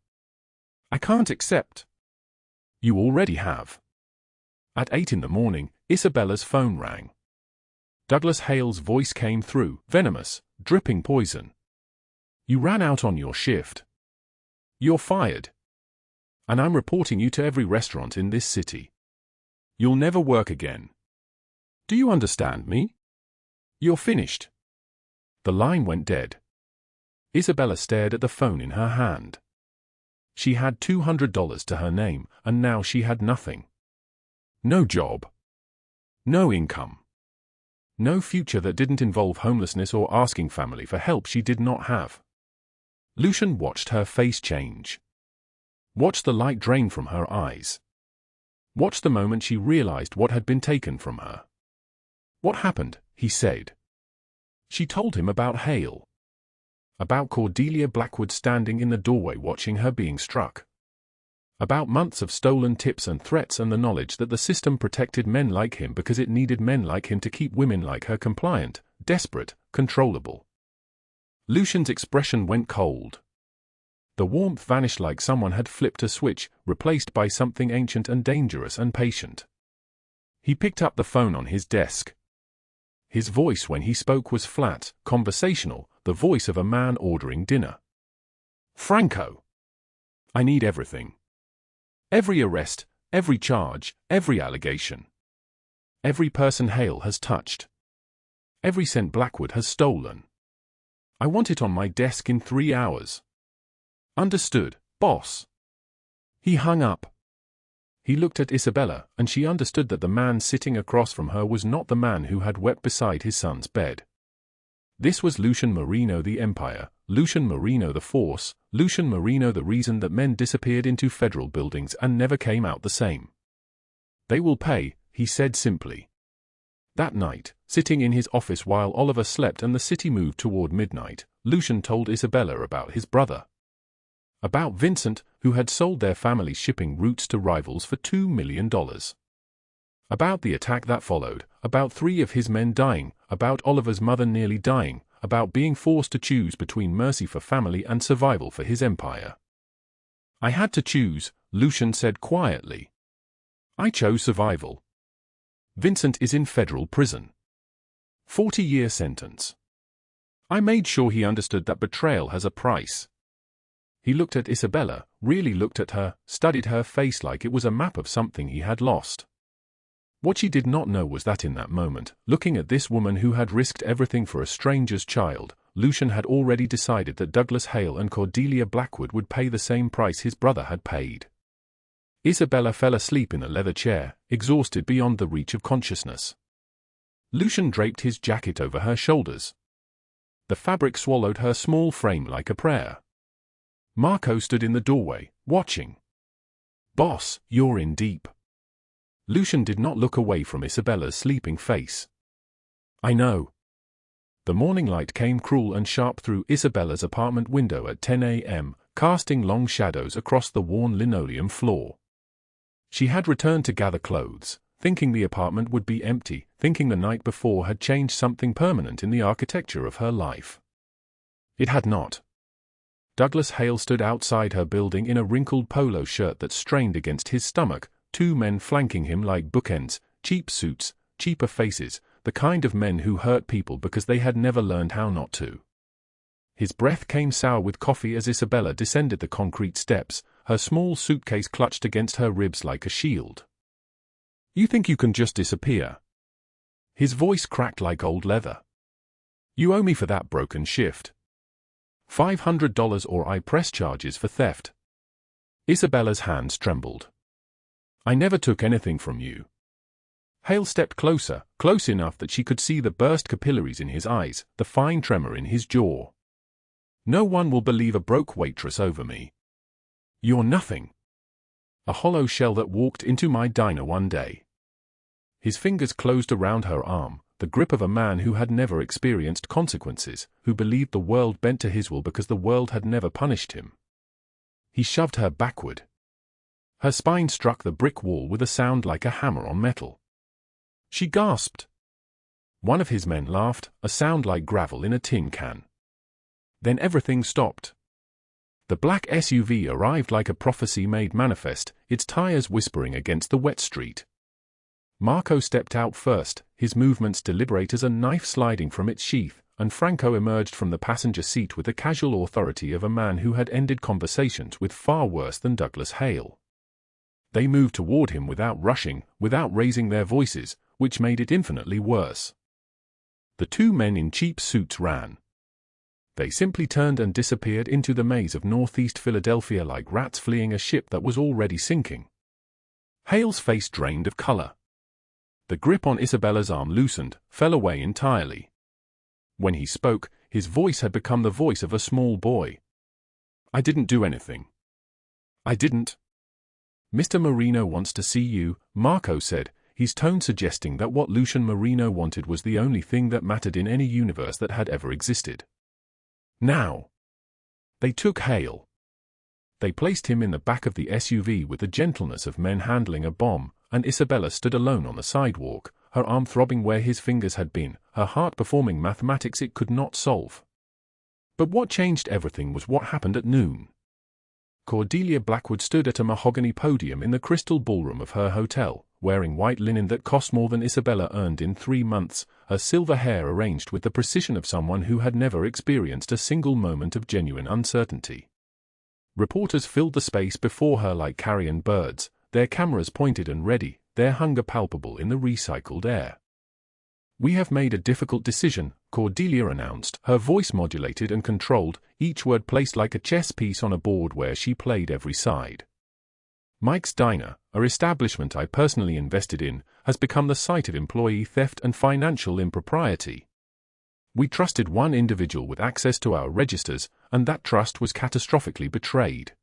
I can't accept." "You already have." At 8 in the morning, Isabella's phone rang. Douglas Hale's voice came through, venomous, dripping poison. "You ran out on your shift. You're fired. And I'm reporting you to every restaurant in this city. You'll never work again. Do you understand me? You're finished." The line went dead. Isabella stared at the phone in her hand. She had $200 to her name, and now she had nothing. No job. No income. No future that didn't involve homelessness or asking family for help she did not have. Lucian watched her face change. Watch the light drain from her eyes. Watch the moment she realized what had been taken from her. "What happened?" he said. She told him about Hale. About Cordelia Blackwood standing in the doorway watching her being struck. About months of stolen tips and threats and the knowledge that the system protected men like him because it needed men like him to keep women like her compliant, desperate, controllable. Lucian's expression went cold. The warmth vanished like someone had flipped a switch, replaced by something ancient and dangerous and patient. He picked up the phone on his desk. His voice when he spoke was flat, conversational, the voice of a man ordering dinner. "Franco. I need everything. Every arrest, every charge, every allegation. Every person Hale has touched. Every cent Blackwood has stolen. I want it on my desk in 3 hours. Understood, boss." He hung up. He looked at Isabella, and she understood that the man sitting across from her was not the man who had wept beside his son's bed. This was Lucian Marino, the Empire, Lucian Marino, the Force, Lucian Marino, the reason that men disappeared into federal buildings and never came out the same. "They will pay," he said simply. That night, sitting in his office while Oliver slept and the city moved toward midnight, Lucian told Isabella about his brother. About Vincent, who had sold their family's shipping routes to rivals for $2 million. About the attack that followed, about 3 of his men dying, about Oliver's mother nearly dying, about being forced to choose between mercy for family and survival for his empire. "I had to choose," Lucian said quietly. "I chose survival. Vincent is in federal prison. 40-year sentence. I made sure he understood that betrayal has a price." He looked at Isabella, really looked at her, studied her face like it was a map of something he had lost. What she did not know was that in that moment, looking at this woman who had risked everything for a stranger's child, Lucian had already decided that Douglas Hale and Cordelia Blackwood would pay the same price his brother had paid. Isabella fell asleep in a leather chair, exhausted beyond the reach of consciousness. Lucian draped his jacket over her shoulders. The fabric swallowed her small frame like a prayer. Marco stood in the doorway, watching. "Boss, you're in deep." Lucian did not look away from Isabella's sleeping face. "I know." The morning light came cruel and sharp through Isabella's apartment window at 10 a.m., casting long shadows across the worn linoleum floor. She had returned to gather clothes, thinking the apartment would be empty, thinking the night before had changed something permanent in the architecture of her life. It had not. Douglas Hale stood outside her building in a wrinkled polo shirt that strained against his stomach, 2 men flanking him like bookends, cheap suits, cheaper faces, the kind of men who hurt people because they had never learned how not to. His breath came sour with coffee as Isabella descended the concrete steps, her small suitcase clutched against her ribs like a shield. "You think you can just disappear?" His voice cracked like old leather. "You owe me for that broken shift. $500 or I press charges for theft." Isabella's hands trembled. "I never took anything from you." Hale stepped closer, close enough that she could see the burst capillaries in his eyes, the fine tremor in his jaw. "No one will believe a broke waitress over me. You're nothing. A hollow shell that walked into my diner one day." His fingers closed around her arm, the grip of a man who had never experienced consequences, who believed the world bent to his will because the world had never punished him. He shoved her backward. Her spine struck the brick wall with a sound like a hammer on metal. She gasped. One of his men laughed, a sound like gravel in a tin can. Then everything stopped. The black SUV arrived like a prophecy made manifest, its tires whispering against the wet street. Marco stepped out first, his movements deliberate as a knife sliding from its sheath, and Franco emerged from the passenger seat with the casual authority of a man who had ended conversations with far worse than Douglas Hale. They moved toward him without rushing, without raising their voices, which made it infinitely worse. The 2 men in cheap suits ran. They simply turned and disappeared into the maze of northeast Philadelphia like rats fleeing a ship that was already sinking. Hale's face drained of color. The grip on Isabella's arm loosened, fell away entirely. When he spoke, his voice had become the voice of a small boy. "I didn't do anything. I didn't. Mr. Marino wants to see you, Marco said, his tone suggesting that what Lucian Marino wanted was the only thing that mattered in any universe that had ever existed. Now. They took Hale. They placed him in the back of the SUV with the gentleness of men handling a bomb, and Isabella stood alone on the sidewalk, her arm throbbing where his fingers had been, her heart performing mathematics it could not solve. But what changed everything was what happened at noon. Cordelia Blackwood stood at a mahogany podium in the crystal ballroom of her hotel, wearing white linen that cost more than Isabella earned in 3 months, her silver hair arranged with the precision of someone who had never experienced a single moment of genuine uncertainty. Reporters filled the space before her like carrion birds, their cameras pointed and ready, their hunger palpable in the recycled air. "We have made a difficult decision," Cordelia announced, her voice modulated and controlled, each word placed like a chess piece on a board where she played every side. "Mike's Diner, our establishment I personally invested in, has become the site of employee theft and financial impropriety. We trusted one individual with access to our registers, and that trust was catastrophically betrayed."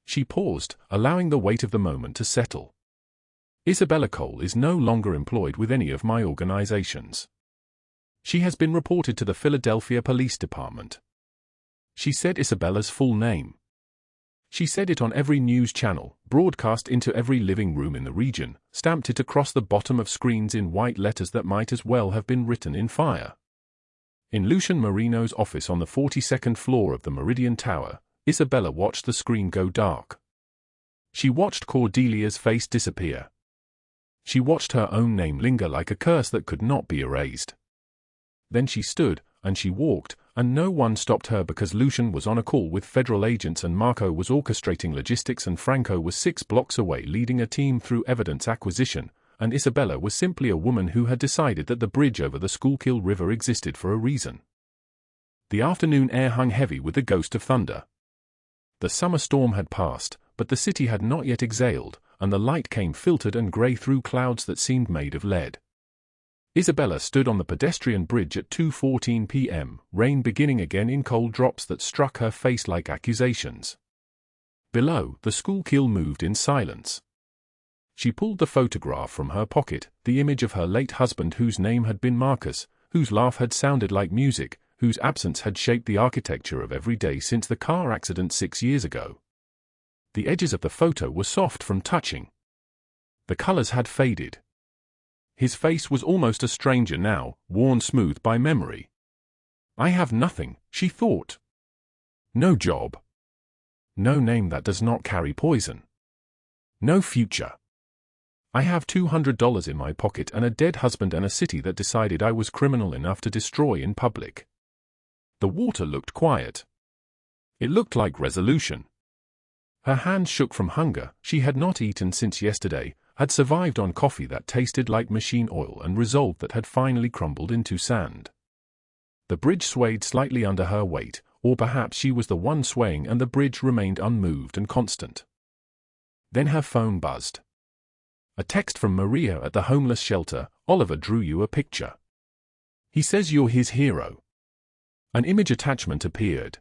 She paused, allowing the weight of the moment to settle. "Isabella Cole is no longer employed with any of my organizations. She has been reported to the Philadelphia Police Department." She said Isabella's full name. She said it on every news channel, broadcast into every living room in the region, stamped it across the bottom of screens in white letters that might as well have been written in fire. In Lucian Marino's office on the 42nd floor of the Meridian Tower, Isabella watched the screen go dark. She watched Cordelia's face disappear. She watched her own name linger like a curse that could not be erased. Then she stood, and she walked, and no one stopped her because Lucian was on a call with federal agents and Marco was orchestrating logistics and Franco was 6 blocks away leading a team through evidence acquisition, and Isabella was simply a woman who had decided that the bridge over the Schuylkill River existed for a reason. The afternoon air hung heavy with the ghost of thunder. The summer storm had passed, but the city had not yet exhaled, and the light came filtered and grey through clouds that seemed made of lead. Isabella stood on the pedestrian bridge at 2:14 p.m., rain beginning again in cold drops that struck her face like accusations. Below, the Schuylkill moved in silence. She pulled the photograph from her pocket, the image of her late husband whose name had been Marcus, whose laugh had sounded like music, whose absence had shaped the architecture of every day since the car accident 6 years ago. The edges of the photo were soft from touching. The colors had faded. His face was almost a stranger now, worn smooth by memory. "I have nothing," she thought. "No job. No name that does not carry poison. No future. I have $200 in my pocket and a dead husband and a city that decided I was criminal enough to destroy in public." The water looked quiet. It looked like resolution. Her hands shook from hunger. She had not eaten since yesterday, had survived on coffee that tasted like machine oil and resolve that had finally crumbled into sand. The bridge swayed slightly under her weight, or perhaps she was the one swaying and the bridge remained unmoved and constant. Then her phone buzzed. A text from Maria at the homeless shelter. "Oliver drew you a picture. He says you're his hero." An image attachment appeared.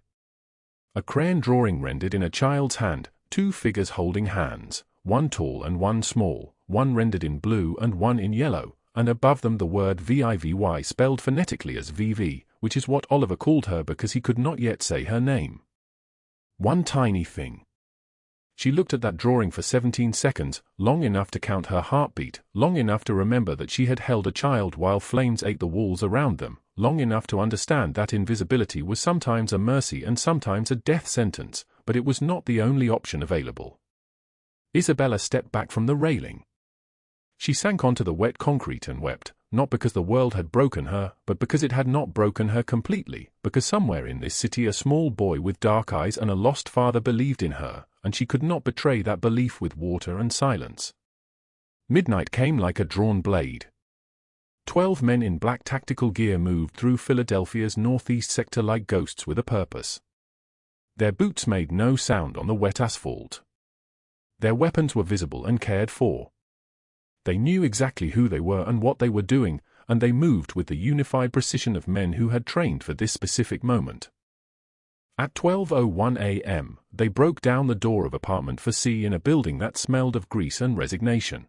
A crayon drawing rendered in a child's hand, 2 figures holding hands, one tall and one small, one rendered in blue and one in yellow, and above them the word VIVY spelled phonetically as VV, which is what Oliver called her because he could not yet say her name. One tiny thing. She looked at that drawing for 17 seconds, long enough to count her heartbeat, long enough to remember that she had held a child while flames ate the walls around them, long enough to understand that invisibility was sometimes a mercy and sometimes a death sentence, but it was not the only option available. Isabella stepped back from the railing. She sank onto the wet concrete and wept, not because the world had broken her, but because it had not broken her completely, because somewhere in this city a small boy with dark eyes and a lost father believed in her, and she could not betray that belief with water and silence. Midnight came like a drawn blade. 12 men in black tactical gear moved through Philadelphia's northeast sector like ghosts with a purpose. Their boots made no sound on the wet asphalt. Their weapons were visible and cared for. They knew exactly who they were and what they were doing, and they moved with the unified precision of men who had trained for this specific moment. At 12:01 a.m., they broke down the door of apartment 4C in a building that smelled of grease and resignation.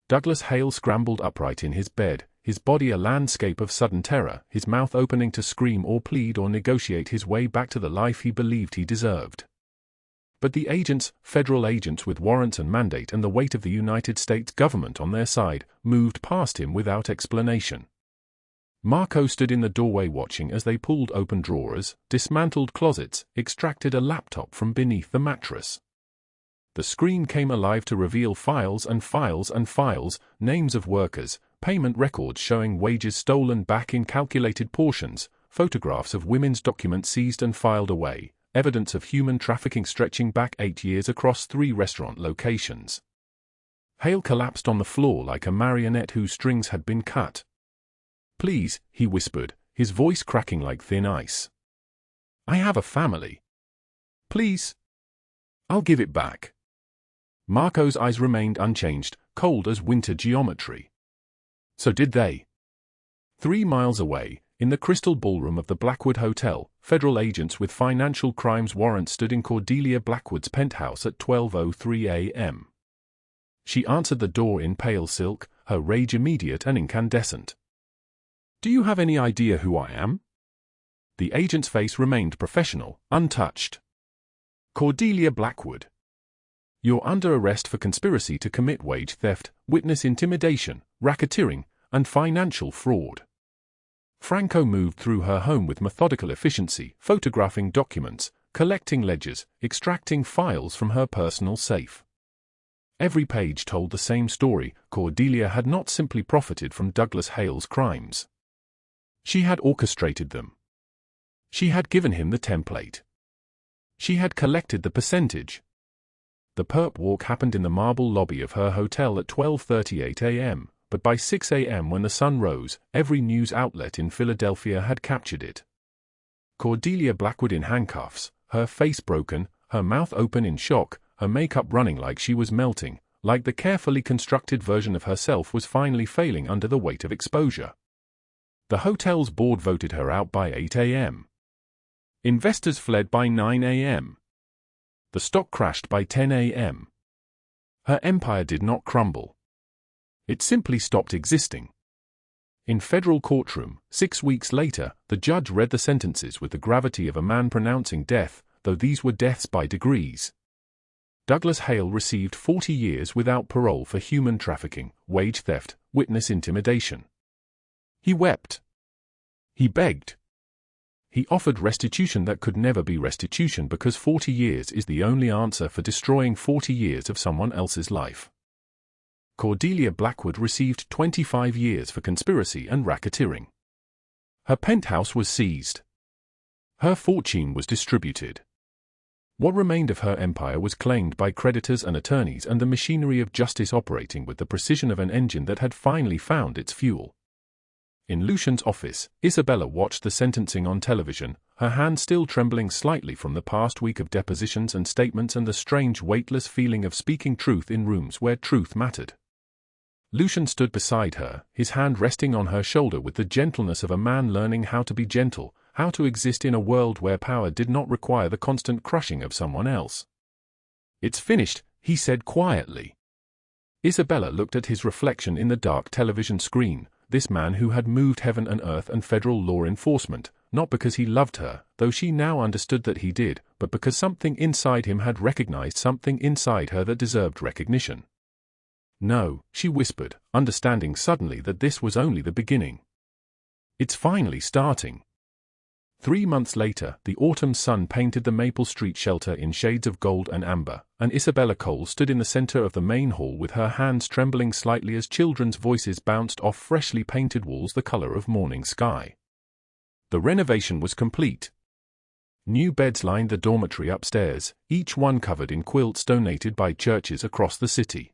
Douglas Hale scrambled upright in his bed, his body a landscape of sudden terror, his mouth opening to scream or plead or negotiate his way back to the life he believed he deserved. But the agents, federal agents with warrants and mandate and the weight of the United States government on their side, moved past him without explanation. Marco stood in the doorway watching as they pulled open drawers, dismantled closets, extracted a laptop from beneath the mattress. The screen came alive to reveal files and files and files, names of workers, payment records showing wages stolen back in calculated portions, photographs of women's documents seized and filed away, evidence of human trafficking stretching back 8 years across 3 restaurant locations. Hale collapsed on the floor like a marionette whose strings had been cut. "Please," he whispered, his voice cracking like thin ice. "I have a family. Please. I'll give it back." Marco's eyes remained unchanged, cold as winter geometry. So did they. 3 miles away, in the crystal ballroom of the Blackwood Hotel, federal agents with financial crimes warrants stood in Cordelia Blackwood's penthouse at 12:03 a.m. She answered the door in pale silk, her rage immediate and incandescent. "Do you have any idea who I am?" The agent's face remained professional, untouched. "Cordelia Blackwood. You're under arrest for conspiracy to commit wage theft, witness intimidation, racketeering, and financial fraud." Franco moved through her home with methodical efficiency, photographing documents, collecting ledgers, extracting files from her personal safe. Every page told the same story. Cordelia had not simply profited from Douglas Hale's crimes. She had orchestrated them. She had given him the template. She had collected the percentage. The perp walk happened in the marble lobby of her hotel at 12:38 a.m., but by 6 a.m. when the sun rose, every news outlet in Philadelphia had captured it. Cordelia Blackwood in handcuffs, her face broken, her mouth open in shock, her makeup running like she was melting, like the carefully constructed version of herself was finally failing under the weight of exposure. The hotel's board voted her out by 8 a.m. Investors fled by 9 a.m. The stock crashed by 10 a.m. Her empire did not crumble. It simply stopped existing. In federal courtroom, 6 weeks later, the judge read the sentences with the gravity of a man pronouncing death, though these were deaths by degrees. Douglas Hale received 40 years without parole for human trafficking, wage theft, witness intimidation. He wept. He begged. He offered restitution that could never be restitution because 40 years is the only answer for destroying 40 years of someone else's life. Cordelia Blackwood received 25 years for conspiracy and racketeering. Her penthouse was seized. Her fortune was distributed. What remained of her empire was claimed by creditors and attorneys and the machinery of justice operating with the precision of an engine that had finally found its fuel. In Lucian's office, Isabella watched the sentencing on television, her hand still trembling slightly from the past week of depositions and statements and the strange weightless feeling of speaking truth in rooms where truth mattered. Lucian stood beside her, his hand resting on her shoulder with the gentleness of a man learning how to be gentle, how to exist in a world where power did not require the constant crushing of someone else. "It's finished," he said quietly. Isabella looked at his reflection in the dark television screen, this man who had moved heaven and earth and federal law enforcement, not because he loved her, though she now understood that he did, but because something inside him had recognized something inside her that deserved recognition. "No," she whispered, understanding suddenly that this was only the beginning. "It's finally starting." 3 months later, the autumn sun painted the Maple Street shelter in shades of gold and amber, and Isabella Cole stood in the center of the main hall with her hands trembling slightly as children's voices bounced off freshly painted walls the color of morning sky. The renovation was complete. New beds lined the dormitory upstairs, each one covered in quilts donated by churches across the city.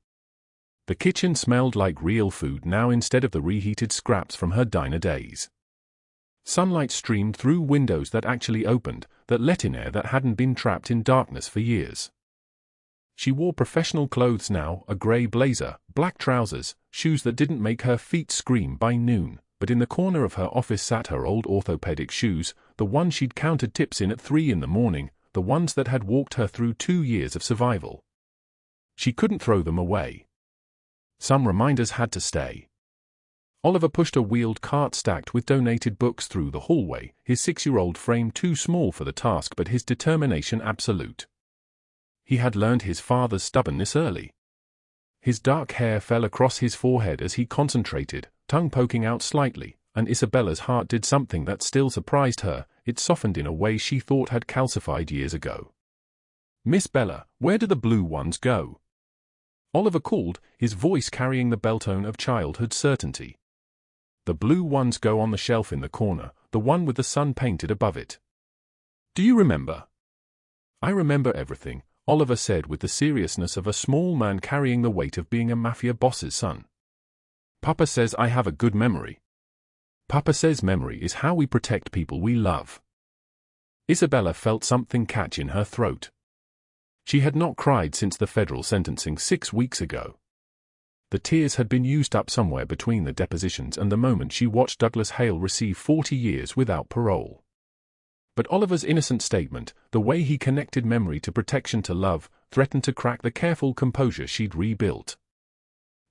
The kitchen smelled like real food now instead of the reheated scraps from her diner days. Sunlight streamed through windows that actually opened, that let in air that hadn't been trapped in darkness for years. She wore professional clothes now, a gray blazer, black trousers, shoes that didn't make her feet scream by noon, but in the corner of her office sat her old orthopedic shoes, the ones she'd counted tips in at 3 in the morning, the ones that had walked her through 2 years of survival. She couldn't throw them away. Some reminders had to stay. Oliver pushed a wheeled cart stacked with donated books through the hallway, his 6-year-old frame too small for the task but his determination absolute. He had learned his father's stubbornness early. His dark hair fell across his forehead as he concentrated, tongue poking out slightly, and Isabella's heart did something that still surprised her. It softened in a way she thought had calcified years ago. "Miss Bella, where do the blue ones go?" Oliver called, his voice carrying the belltone of childhood certainty. "The blue ones go on the shelf in the corner, the one with the sun painted above it." "Do you remember?" "I remember everything," Oliver said with the seriousness of a small man carrying the weight of being a mafia boss's son. "Papa says I have a good memory." "Papa says memory is how we protect people we love." Isabella felt something catch in her throat. She had not cried since the federal sentencing 6 weeks ago. The tears had been used up somewhere between the depositions and the moment she watched Douglas Hale receive 40 years without parole. But Oliver's innocent statement, the way he connected memory to protection to love, threatened to crack the careful composure she'd rebuilt.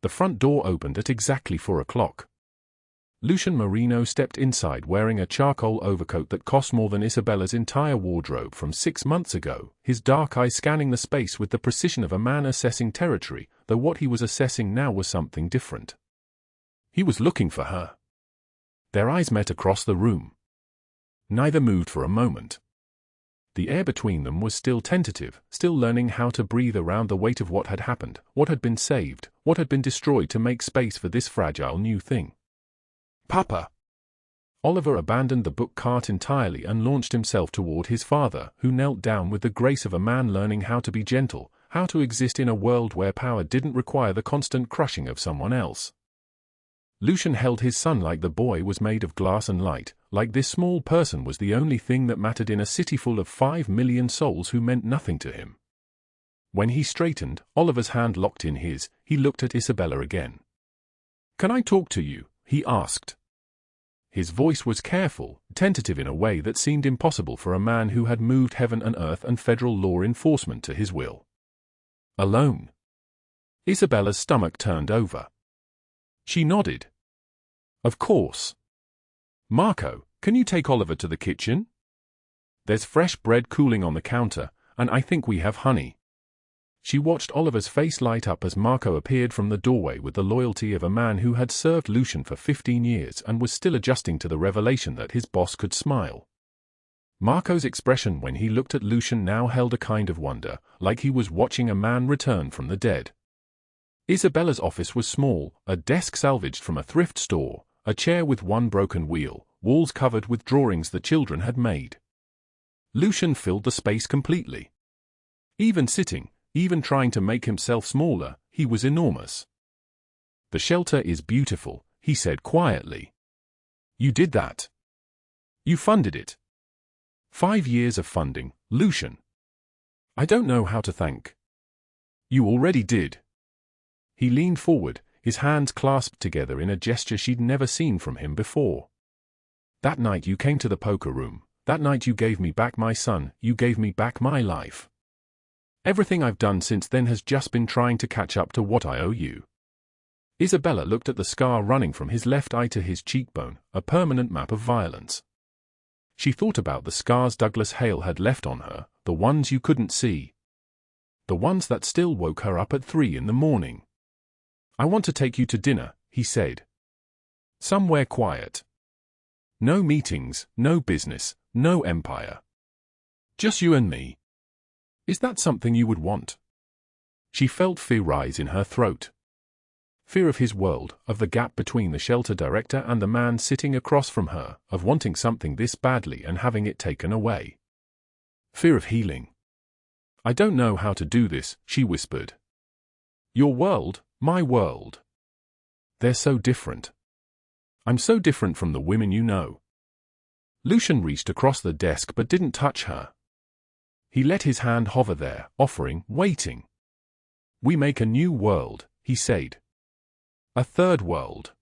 The front door opened at exactly 4 o'clock. Lucian Marino stepped inside wearing a charcoal overcoat that cost more than Isabella's entire wardrobe from 6 months ago, his dark eyes scanning the space with the precision of a man assessing territory, though what he was assessing now was something different. He was looking for her. Their eyes met across the room. Neither moved for a moment. The air between them was still tentative, still learning how to breathe around the weight of what had happened, what had been saved, what had been destroyed to make space for this fragile new thing. "Papa!" Oliver abandoned the book cart entirely and launched himself toward his father, who knelt down with the grace of a man learning how to be gentle, how to exist in a world where power didn't require the constant crushing of someone else. Lucian held his son like the boy was made of glass and light, like this small person was the only thing that mattered in a city full of 5 million souls who meant nothing to him. When he straightened, Oliver's hand locked in his, he looked at Isabella again. "Can I talk to you?" he asked. His voice was careful, tentative in a way that seemed impossible for a man who had moved heaven and earth and federal law enforcement to his will. "Alone?" Isabella's stomach turned over. She nodded. "Of course. Marco, can you take Oliver to the kitchen? There's fresh bread cooling on the counter, and I think we have honey." She watched Oliver's face light up as Marco appeared from the doorway with the loyalty of a man who had served Lucian for 15 years and was still adjusting to the revelation that his boss could smile. Marco's expression when he looked at Lucian now held a kind of wonder, like he was watching a man return from the dead. Isabella's office was small, a desk salvaged from a thrift store, a chair with one broken wheel, walls covered with drawings the children had made. Lucian filled the space completely. Even sitting, even trying to make himself smaller, he was enormous. "The shelter is beautiful," he said quietly. "You did that. You funded it. 5 years of funding, Lucian. I don't know how to thank." "You already did." He leaned forward, his hands clasped together in a gesture she'd never seen from him before. "That night you came to the poker room, that night you gave me back my son, you gave me back my life. Everything I've done since then has just been trying to catch up to what I owe you." Isabella looked at the scar running from his left eye to his cheekbone, a permanent map of violence. She thought about the scars Douglas Hale had left on her, the ones you couldn't see. The ones that still woke her up at 3 in the morning. "I want to take you to dinner," he said. "Somewhere quiet. No meetings, no business, no empire. Just you and me. Is that something you would want?" She felt fear rise in her throat. Fear of his world, of the gap between the shelter director and the man sitting across from her, of wanting something this badly and having it taken away. Fear of healing. "I don't know how to do this," she whispered. "Your world, my world. They're so different. I'm so different from the women you know." Lucian reached across the desk but didn't touch her. He let his hand hover there, offering, waiting. "We make a new world," he said. "A third world.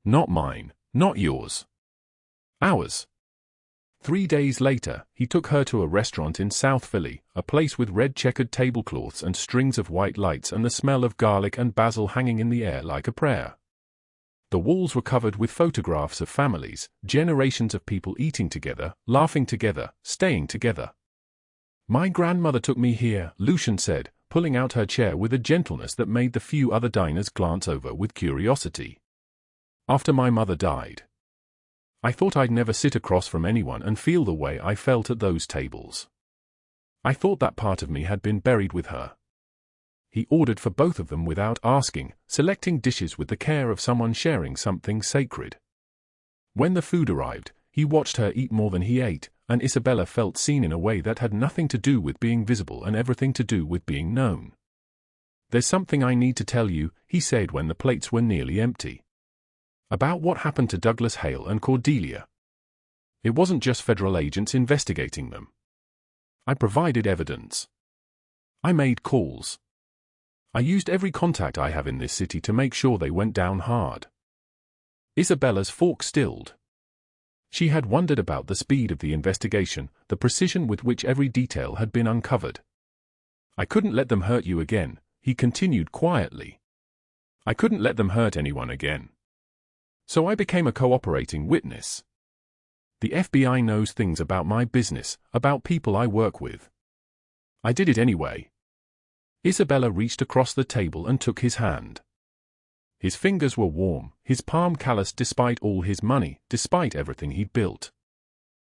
Not mine, Not yours. Ours. 3 days later, he took her to a restaurant in South Philly, a place with red checkered tablecloths and strings of white lights and the smell of garlic and basil hanging in the air like a prayer. The walls were covered with photographs of families, generations of people eating together, laughing together, staying together. My grandmother took me here, Lucian said, pulling out her chair with a gentleness that made the few other diners glance over with curiosity. After my mother died, I thought I'd never sit across from anyone and feel the way I felt at those tables. I thought that part of me had been buried with her. He ordered for both of them without asking, selecting dishes with the care of someone sharing something sacred. When the food arrived, he watched her eat more than he ate, and Isabella felt seen in a way that had nothing to do with being visible and everything to do with being known. "There's something I need to tell you," he said when the plates were nearly empty. "About what happened to Douglas Hale and Cordelia. It wasn't just federal agents investigating them. I provided evidence. I made calls. I used every contact I have in this city to make sure they went down hard." Isabella's fork stilled. She had wondered about the speed of the investigation, the precision with which every detail had been uncovered. "I couldn't let them hurt you again," he continued quietly. "I couldn't let them hurt anyone again. So I became a cooperating witness. The FBI knows things about my business, about people I work with. I did it anyway." Isabella reached across the table and took his hand. His fingers were warm, his palm calloused despite all his money, despite everything he'd built.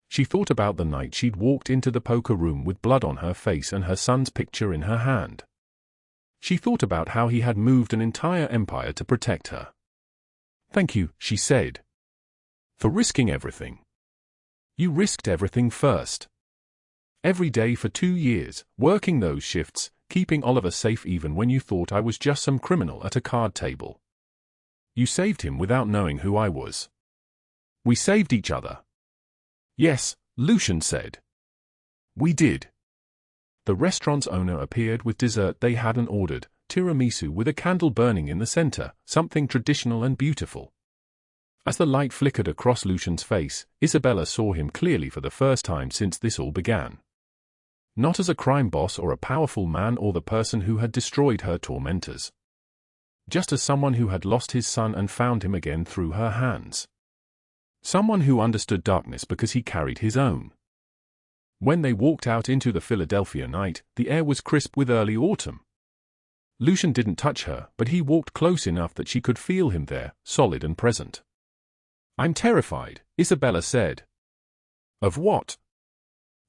She thought about the night she'd walked into the poker room with blood on her face and her son's picture in her hand. She thought about how he had moved an entire empire to protect her. "Thank you," she said, "for risking everything. You risked everything first. Every day for 2 years, working those shifts, keeping Oliver safe even when you thought I was just some criminal at a card table. You saved him without knowing who I was. We saved each other." "Yes," Lucian said. "We did." The restaurant's owner appeared with dessert they hadn't ordered, tiramisu with a candle burning in the center, something traditional and beautiful. As the light flickered across Lucian's face, Isabella saw him clearly for the first time since this all began. Not as a crime boss or a powerful man or the person who had destroyed her tormentors. Just as someone who had lost his son and found him again through her hands. Someone who understood darkness because he carried his own. When they walked out into the Philadelphia night, the air was crisp with early autumn. Lucian didn't touch her, but he walked close enough that she could feel him there, solid and present. "I'm terrified," Isabella said. "Of what?"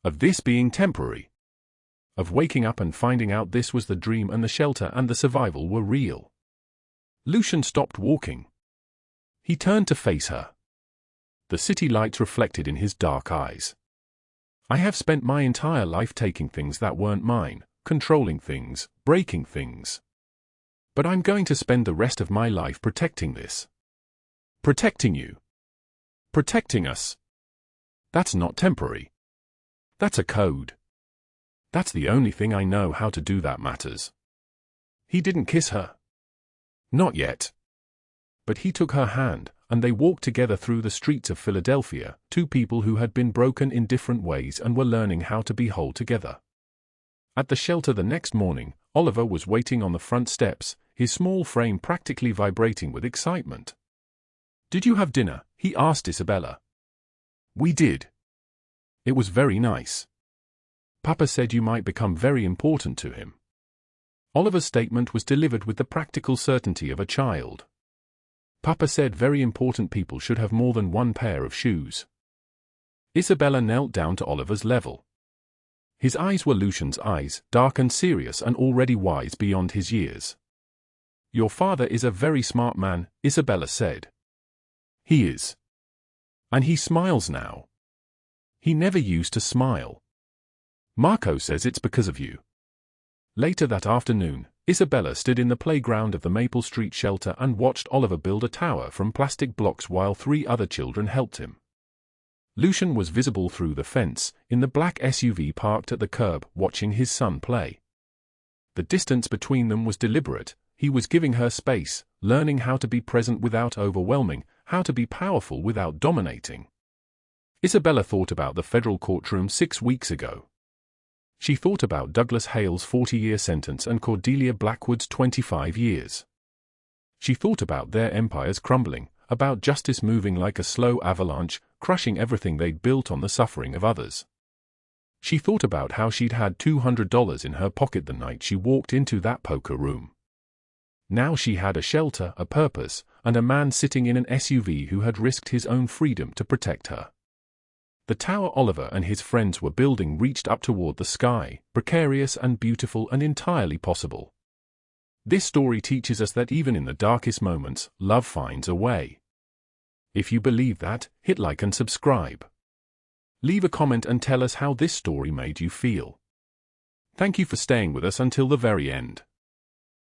"Of this being temporary. Of waking up and finding out this was the dream and the shelter and the survival were real." Lucian stopped walking. He turned to face her. The city lights reflected in his dark eyes. "I have spent my entire life taking things that weren't mine, controlling things, breaking things. But I'm going to spend the rest of my life protecting this. Protecting you. Protecting us. That's not temporary. That's a code. That's the only thing I know how to do that matters." He didn't kiss her. Not yet. But he took her hand, and they walked together through the streets of Philadelphia, two people who had been broken in different ways and were learning how to be whole together. At the shelter the next morning, Oliver was waiting on the front steps, his small frame practically vibrating with excitement. "Did you have dinner?" he asked Isabella. "We did. It was very nice. Papa said you might become very important to him." Oliver's statement was delivered with the practical certainty of a child. "Papa said very important people should have more than one pair of shoes." Isabella knelt down to Oliver's level. His eyes were Lucian's eyes, dark and serious and already wise beyond his years. "Your father is a very smart man," Isabella said. "He is. And he smiles now. He never used to smile. Marco says it's because of you." Later that afternoon, Isabella stood in the playground of the Maple Street shelter and watched Oliver build a tower from plastic blocks while 3 other children helped him. Lucian was visible through the fence, in the black SUV parked at the curb, watching his son play. The distance between them was deliberate. He was giving her space, learning how to be present without overwhelming, how to be powerful without dominating. Isabella thought about the federal courtroom 6 weeks ago. She thought about Douglas Hale's 40-year sentence and Cordelia Blackwood's 25 years. She thought about their empires crumbling, about justice moving like a slow avalanche, crushing everything they'd built on the suffering of others. She thought about how she'd had $200 in her pocket the night she walked into that poker room. Now she had a shelter, a purpose, and a man sitting in an SUV who had risked his own freedom to protect her. The tower Oliver and his friends were building reached up toward the sky, precarious and beautiful and entirely possible. This story teaches us that even in the darkest moments, love finds a way. If you believe that, hit like and subscribe. Leave a comment and tell us how this story made you feel. Thank you for staying with us until the very end.